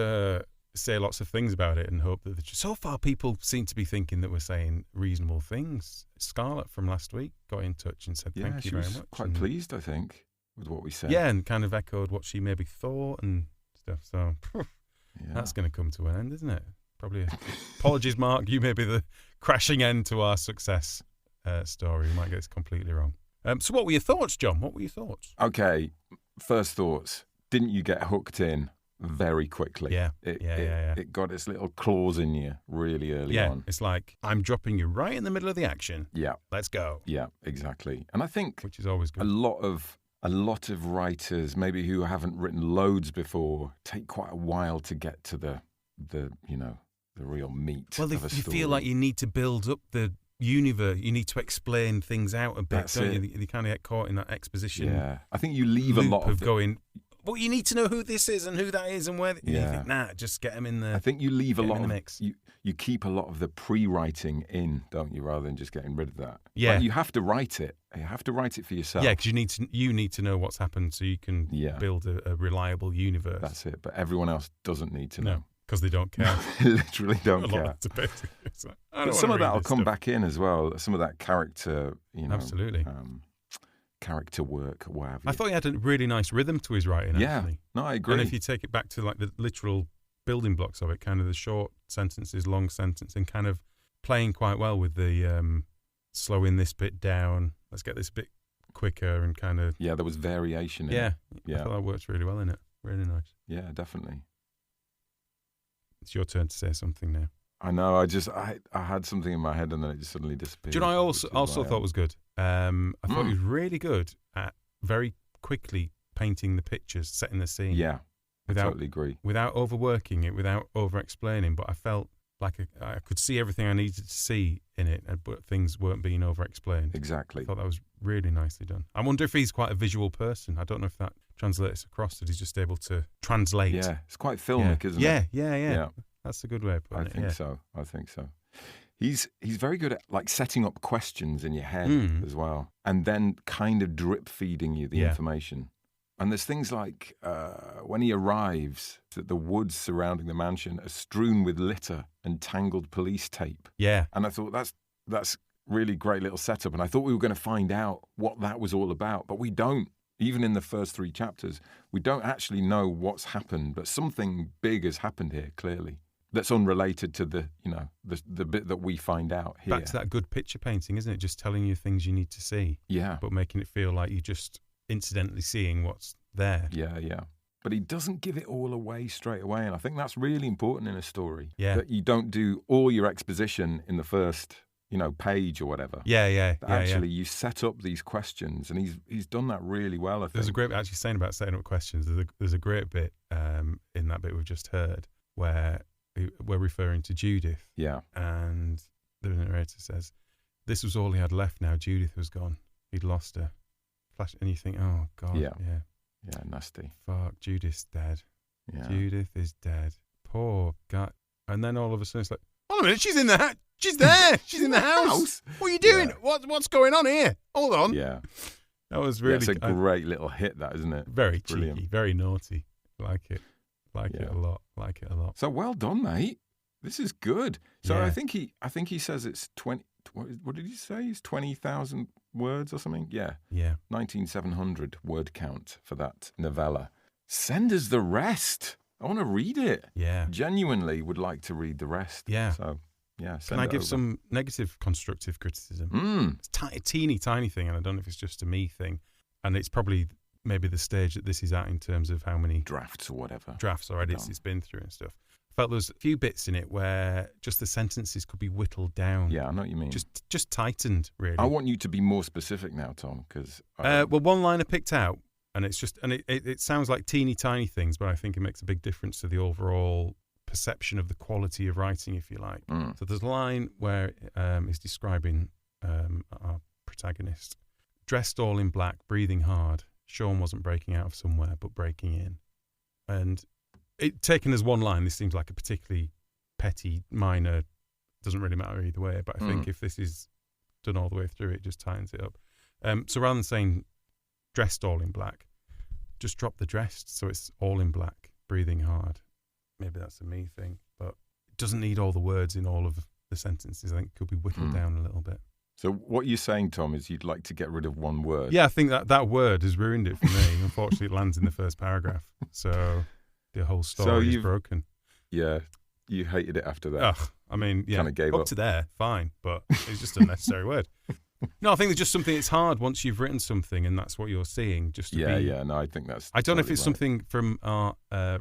Speaker 2: say lots of things about it and hope that... So far, people seem to be thinking that we're saying reasonable things. Scarlett from last week got in touch and said thank you very much.
Speaker 1: She was quite pleased, I think, with what we said.
Speaker 2: Yeah, and kind of echoed what she maybe thought and stuff. So that's going to come to an end, isn't it? Probably. Apologies, Mark. You may be the crashing end to our success story. We might get this completely wrong. So what were your thoughts, John? What were your thoughts?
Speaker 1: Okay, first thoughts. Didn't you get hooked in very quickly?
Speaker 2: Yeah.
Speaker 1: It got its little claws in you really early on.
Speaker 2: It's like, I'm dropping you right in the middle of the action.
Speaker 1: Yeah.
Speaker 2: Let's go.
Speaker 1: Yeah, exactly. And I think
Speaker 2: which is always good.
Speaker 1: a lot of writers, maybe who haven't written loads before, take quite a while to get to the real meat of a story.
Speaker 2: You feel like you need to build up the universe, you need to explain things out a bit, don't you? You kind of get caught in that exposition.
Speaker 1: Yeah, I think you leave a lot of
Speaker 2: going, well, you need to know who this is and who that is and where.
Speaker 1: Yeah.
Speaker 2: You think, nah, just get them in the.
Speaker 1: I think you leave a lot
Speaker 2: in the
Speaker 1: of
Speaker 2: mix.
Speaker 1: You keep a lot of the pre-writing in, don't you, rather than just getting rid of that.
Speaker 2: Yeah,
Speaker 1: like you have to write it. You have to write it for yourself.
Speaker 2: Yeah, because you need to know what's happened so you can build a reliable universe.
Speaker 1: That's it. But everyone else doesn't need to know.
Speaker 2: Because they don't care.
Speaker 1: They literally don't care.
Speaker 2: Like,
Speaker 1: but some of that will come back in as well. Some of that character,
Speaker 2: absolutely.
Speaker 1: Character work, what have you.
Speaker 2: I thought he had a really nice rhythm to his writing, actually.
Speaker 1: No, I agree.
Speaker 2: And if you take it back to like the literal building blocks of it, kind of the short sentences, long sentence, and kind of playing quite well with the slowing this bit down, let's get this bit quicker and kind of...
Speaker 1: Yeah, there was variation in it.
Speaker 2: I thought that works really well in it. Really nice.
Speaker 1: Yeah, definitely.
Speaker 2: It's your turn to say something now.
Speaker 1: I know. I had something in my head and then it just suddenly disappeared.
Speaker 2: Do you know I also thought was good? I thought he was really good at very quickly painting the pictures, setting the scene.
Speaker 1: Yeah, I totally agree.
Speaker 2: Without overworking it, without over-explaining, but I felt like I could see everything I needed to see in it, but things weren't being over-explained.
Speaker 1: Exactly.
Speaker 2: I thought that was really nicely done. I wonder if he's quite a visual person. I don't know if that translates across, that he's just able to translate.
Speaker 1: Yeah, it's quite filmic, isn't it?
Speaker 2: Yeah. That's a good way of putting it.
Speaker 1: I think so. He's very good at like setting up questions in your head as well, and then kind of drip feeding you the information. And there's things like when he arrives, that the woods surrounding the mansion are strewn with litter and tangled police tape.
Speaker 2: Yeah.
Speaker 1: And I thought that's really great little setup. And I thought we were going to find out what that was all about, but we don't. Even in the first 3 chapters, we don't actually know what's happened, but something big has happened here, clearly. That's unrelated to the bit that we find out here.
Speaker 2: Back to that good picture painting, isn't it? Just telling you things you need to see.
Speaker 1: Yeah.
Speaker 2: But making it feel like you're just incidentally seeing what's there.
Speaker 1: Yeah. But he doesn't give it all away straight away. And I think that's really important in a story.
Speaker 2: Yeah.
Speaker 1: That you don't do all your exposition in the first, page or whatever.
Speaker 2: Yeah.
Speaker 1: Actually, you set up these questions, and he's done that really well, I think.
Speaker 2: There's a great, actually saying about setting up questions, there's a great bit in that bit we've just heard where we're referring to Judith.
Speaker 1: Yeah.
Speaker 2: And the narrator says, this was all he had left now. Judith was gone. He'd lost her. And you think, oh, God.
Speaker 1: Yeah, nasty.
Speaker 2: Fuck, Judith's dead.
Speaker 1: Yeah.
Speaker 2: Judith is dead. Poor guy. And then all of a sudden it's like, hold on a minute, she's in the house. She's there. She's in the house. What are you doing? Yeah. What's going on here? Hold on.
Speaker 1: Yeah.
Speaker 2: That was really...
Speaker 1: It's a great little hit, that, isn't it?
Speaker 2: Very
Speaker 1: Brilliant.
Speaker 2: Cheeky, very naughty. Like it a lot. Like it a lot.
Speaker 1: So well done, mate. This is good. So
Speaker 2: Yeah.
Speaker 1: I think he says it's 20... What did he say? It's 20,000 words or something? Yeah. 19,700 word count for that novella. Send us the rest. I want to read it.
Speaker 2: Yeah.
Speaker 1: Genuinely would like to read the rest.
Speaker 2: Yeah.
Speaker 1: So, yeah.
Speaker 2: Can I give some negative constructive criticism? It's a teeny tiny thing, and I don't know if it's just a me thing. And it's probably maybe the stage that this is at in terms of how many
Speaker 1: drafts or whatever.
Speaker 2: Drafts or edits it's been through and stuff. I felt there was a few bits in it where just the sentences could be whittled down.
Speaker 1: Yeah, I know what you mean.
Speaker 2: Just tightened, really.
Speaker 1: I want you to be more specific now, Tom, because...
Speaker 2: well, one line I picked out, and it's just... And it sounds like teeny tiny things, but I think it makes a big difference to the overall perception of the quality of writing, if you like. So there's a line where he's describing our protagonist. Dressed all in black, breathing hard. Sean wasn't breaking out of somewhere, but breaking in. And taken as one line, this seems like a particularly petty, minor, doesn't really matter either way, but I think if this is done all the way through, it just tightens it up. So rather than saying dressed all in black, just drop the dressed, so it's all in black, breathing hard. Maybe that's a me thing, but it doesn't need all the words in all of the sentences. I think it could be whittled down a little bit.
Speaker 1: So what you're saying, Tom, is you'd like to get rid of one word.
Speaker 2: Yeah, I think that word has ruined it for me. Unfortunately, it lands in the first paragraph. So the whole story is broken.
Speaker 1: Yeah, you hated it after that.
Speaker 2: Ugh, I mean, yeah,
Speaker 1: kind of gave up
Speaker 2: to there, fine, but it's just a unnecessary word. No, I think there's just something, it's hard once you've written something and that's what you're seeing. Just to
Speaker 1: no, I think that's...
Speaker 2: I don't know if
Speaker 1: totally
Speaker 2: it's
Speaker 1: right.
Speaker 2: something from our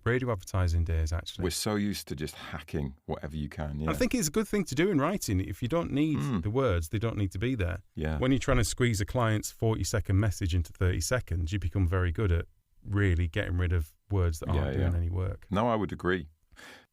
Speaker 2: radio advertising days, actually.
Speaker 1: We're so used to just hacking whatever you can, yeah.
Speaker 2: I think it's a good thing to do in writing. If you don't need the words, they don't need to be there.
Speaker 1: Yeah.
Speaker 2: When you're trying to squeeze a client's 40-second message into 30 seconds, you become very good at really getting rid of words that aren't doing any work.
Speaker 1: No, I would agree.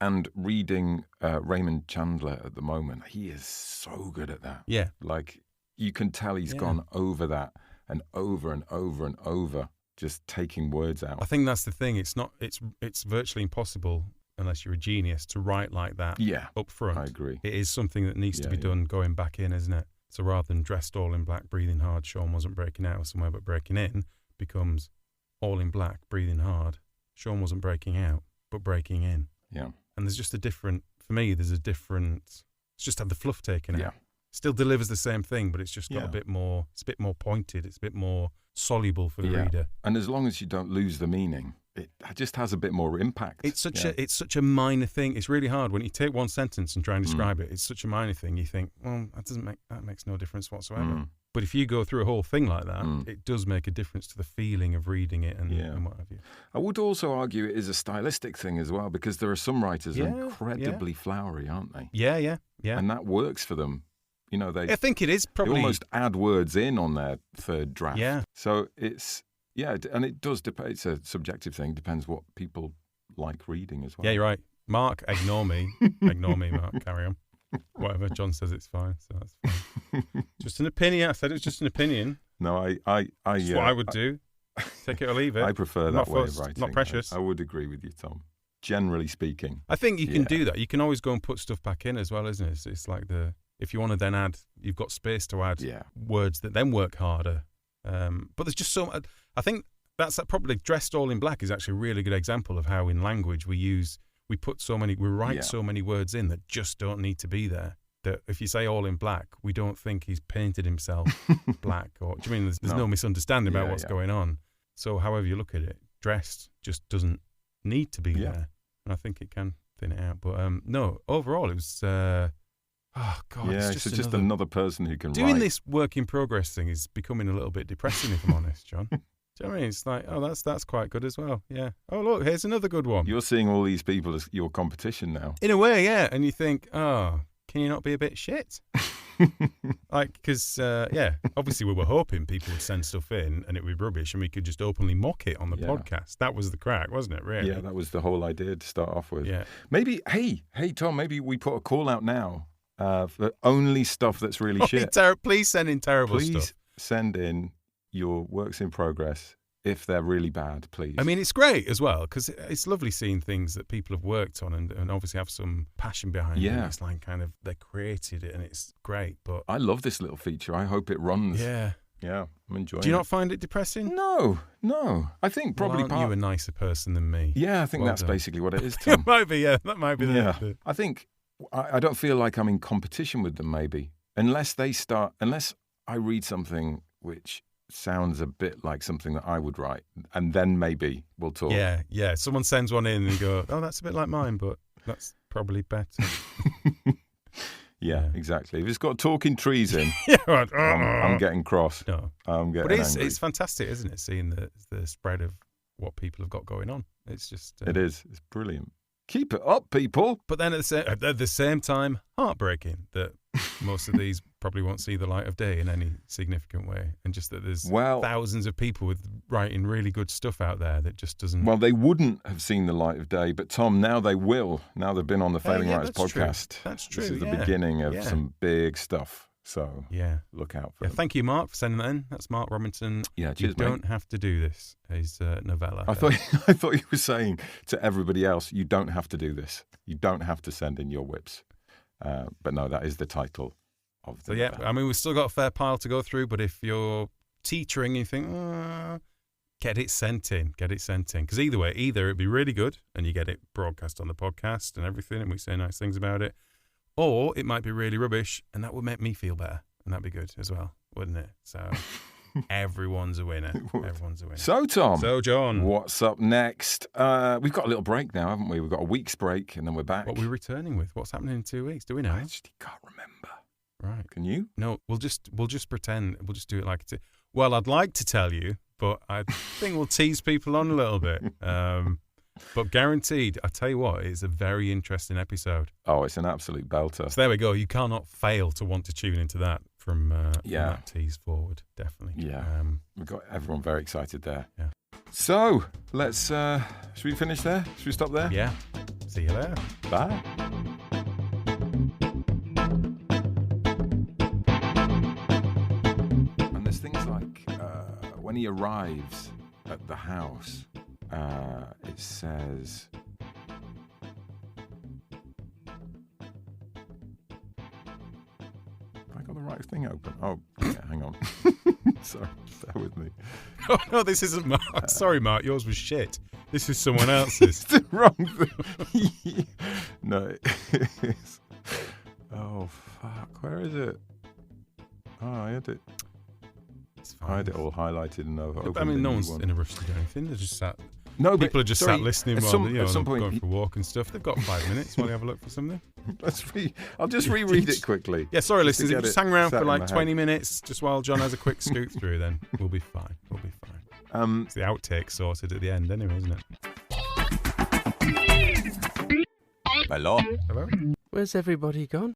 Speaker 1: And reading Raymond Chandler at the moment, he is so good at that.
Speaker 2: Yeah.
Speaker 1: Like, you can tell he's gone over that and over and over and over, just taking words out.
Speaker 2: I think that's the thing. It's virtually impossible, unless you're a genius, to write like that up front.
Speaker 1: I agree.
Speaker 2: It is something that needs to be done going back in, isn't it? So rather than dressed all in black, breathing hard, Sean wasn't breaking out of somewhere but breaking in, becomes all in black, breathing hard, Sean wasn't breaking out but breaking in.
Speaker 1: Yeah.
Speaker 2: And there's just a different, it's just had the fluff taken out.
Speaker 1: Yeah.
Speaker 2: Still delivers the same thing, but it's just got a bit more pointed, it's a bit more soluble for the reader.
Speaker 1: And as long as you don't lose the meaning, it just has a bit more impact.
Speaker 2: It's such a minor thing. It's really hard when you take one sentence and try and describe it. It's such a minor thing. You think, well, that makes no difference whatsoever. But if you go through a whole thing like that, it does make a difference to the feeling of reading it and what have you.
Speaker 1: I would also argue it is a stylistic thing as well, because there are some writers who are incredibly flowery, aren't they?
Speaker 2: Yeah.
Speaker 1: And that works for them. You know,
Speaker 2: I think it is probably...
Speaker 1: They almost add words in on their third draft.
Speaker 2: Yeah.
Speaker 1: So it's, and it does depend. It's a subjective thing. Depends what people like reading as well.
Speaker 2: Yeah, you're right. Mark, ignore me. Ignore me, Mark. Carry on. Whatever. John says it's fine, so that's fine. Just an opinion. I said it's just an opinion.
Speaker 1: No,
Speaker 2: That's what I would do. Take it or leave it.
Speaker 1: I prefer that way of writing.
Speaker 2: Not precious.
Speaker 1: I would agree with you, Tom. Generally speaking.
Speaker 2: I think you can do that. You can always go and put stuff back in as well, isn't it? It's like if you want to then add, you've got space to add words that then work harder. But there's just so. I think that's probably Dressed All in Black is actually a really good example of how in language we write so many words in that just don't need to be there. That if you say all in black, we don't think he's painted himself black. Or do you mean there's no misunderstanding about what's going on? So however you look at it, dressed just doesn't need to be there. And I think it can thin it out. But no, overall it was... it's
Speaker 1: just another person who can
Speaker 2: doing
Speaker 1: write.
Speaker 2: This work in progress thing is becoming a little bit depressing, if I'm honest, John. Do you know what I mean? It's like, that's quite good as well. Yeah. Oh, look, here's another good one.
Speaker 1: You're seeing all these people as your competition now.
Speaker 2: In a way, yeah. And you think, can you not be a bit shit? Because, obviously we were hoping people would send stuff in and it would be rubbish and we could just openly mock it on the podcast. That was the crack, wasn't it, really?
Speaker 1: Yeah, that was the whole idea to start off with.
Speaker 2: Yeah.
Speaker 1: Maybe, hey, Tom, maybe we put a call out now for only stuff that's really shit.
Speaker 2: Please send in terrible stuff.
Speaker 1: Please send in your works in progress if they're really bad, please.
Speaker 2: I mean, it's great as well because it's lovely seeing things that people have worked on and obviously have some passion behind it. It's like kind of they created it and it's great. But
Speaker 1: I love this little feature. I hope it runs.
Speaker 2: Yeah,
Speaker 1: I'm enjoying it.
Speaker 2: Do you not find it depressing?
Speaker 1: No. I think probably
Speaker 2: aren't you a nicer person than me?
Speaker 1: Yeah, I think that's basically what it is, Tom.
Speaker 2: It might be, that might be the...
Speaker 1: I think I don't feel like I'm in competition with them, maybe, unless I read something which sounds a bit like something that I would write, and then maybe we'll talk.
Speaker 2: Yeah. Someone sends one in and you go, oh, that's a bit like mine, but that's probably better.
Speaker 1: Yeah, exactly. If it's got talking trees in,
Speaker 2: right.
Speaker 1: I'm getting cross.
Speaker 2: No,
Speaker 1: I'm getting angry.
Speaker 2: It's fantastic, isn't it? Seeing the spread of what people have got going on. It's just
Speaker 1: it is. It's brilliant. Keep it up, people.
Speaker 2: But then at the same time, heartbreaking that most of these probably won't see the light of day in any significant way, and just that there's thousands of people with writing really good stuff out there that just doesn't.
Speaker 1: Well, they wouldn't have seen the light of day, but Tom, now they will. Now they've been on the Failing Writers podcast.
Speaker 2: True. That's true.
Speaker 1: This is the beginning of some big stuff. So look out for it.
Speaker 2: Thank you, Mark, for sending that in. That's Mark Robinson.
Speaker 1: Yeah, cheers,
Speaker 2: you don't have to do this. His novella.
Speaker 1: I thought you were saying to everybody else, you don't have to do this. You don't have to send in your whips. But no, that is the title of the novella.
Speaker 2: I mean, we've still got a fair pile to go through, but if you're teetering and you think, get it sent in. Because either way, it'd be really good and you get it broadcast on the podcast and everything and we say nice things about it. Or it might be really rubbish, and that would make me feel better, and that'd be good as well, wouldn't it? So everyone's a winner. Everyone's a winner.
Speaker 1: So, Tom.
Speaker 2: So, John.
Speaker 1: What's up next? We've got a little break now, haven't we? We've got a week's break, and then we're back.
Speaker 2: What are we returning with? What's happening in 2 weeks? Do we know?
Speaker 1: I actually can't remember.
Speaker 2: Right.
Speaker 1: Can you?
Speaker 2: No, we'll just pretend. We'll just do it like it's... Well, I'd like to tell you, but I think we'll tease people on a little bit. But guaranteed, I tell you what, it's a very interesting episode.
Speaker 1: Oh, it's an absolute belter.
Speaker 2: So there we go. You cannot fail to want to tune into that from that tease forward, definitely.
Speaker 1: Yeah, we've got everyone very excited there.
Speaker 2: Yeah.
Speaker 1: So, let's, should we finish there? Should we stop there?
Speaker 2: Yeah. See you later.
Speaker 1: Bye. And there's things like when he arrives at the house, it says, have I got the right thing open? Oh, yeah, hang on. Sorry, bear with me.
Speaker 2: Oh, no, this isn't Mark. Sorry, Mark, yours was shit. This is someone else's.
Speaker 1: It's the wrong thing. No, it is. Oh, fuck, where is it? Oh, I had it.
Speaker 2: It's fine.
Speaker 1: I had it all highlighted and over.
Speaker 2: I mean, no one's in a rush to do anything. They're just sat
Speaker 1: No,
Speaker 2: People
Speaker 1: but,
Speaker 2: are just
Speaker 1: sorry,
Speaker 2: sat listening
Speaker 1: at
Speaker 2: while
Speaker 1: some,
Speaker 2: they're
Speaker 1: at some
Speaker 2: going
Speaker 1: point.
Speaker 2: for a walk and stuff. They've got 5 minutes while they have a look for something.
Speaker 1: I'll just reread it quickly.
Speaker 2: Yeah, sorry,
Speaker 1: just to
Speaker 2: listeners. If you
Speaker 1: get
Speaker 2: just
Speaker 1: it
Speaker 2: hang around
Speaker 1: set
Speaker 2: for
Speaker 1: in my
Speaker 2: like
Speaker 1: head.
Speaker 2: 20 minutes, just while John has a quick scoot through, then we'll be fine. We'll be fine. It's the outtake sorted at the end, anyway, isn't it?
Speaker 1: Hello.
Speaker 2: Hello?
Speaker 5: Where's everybody gone?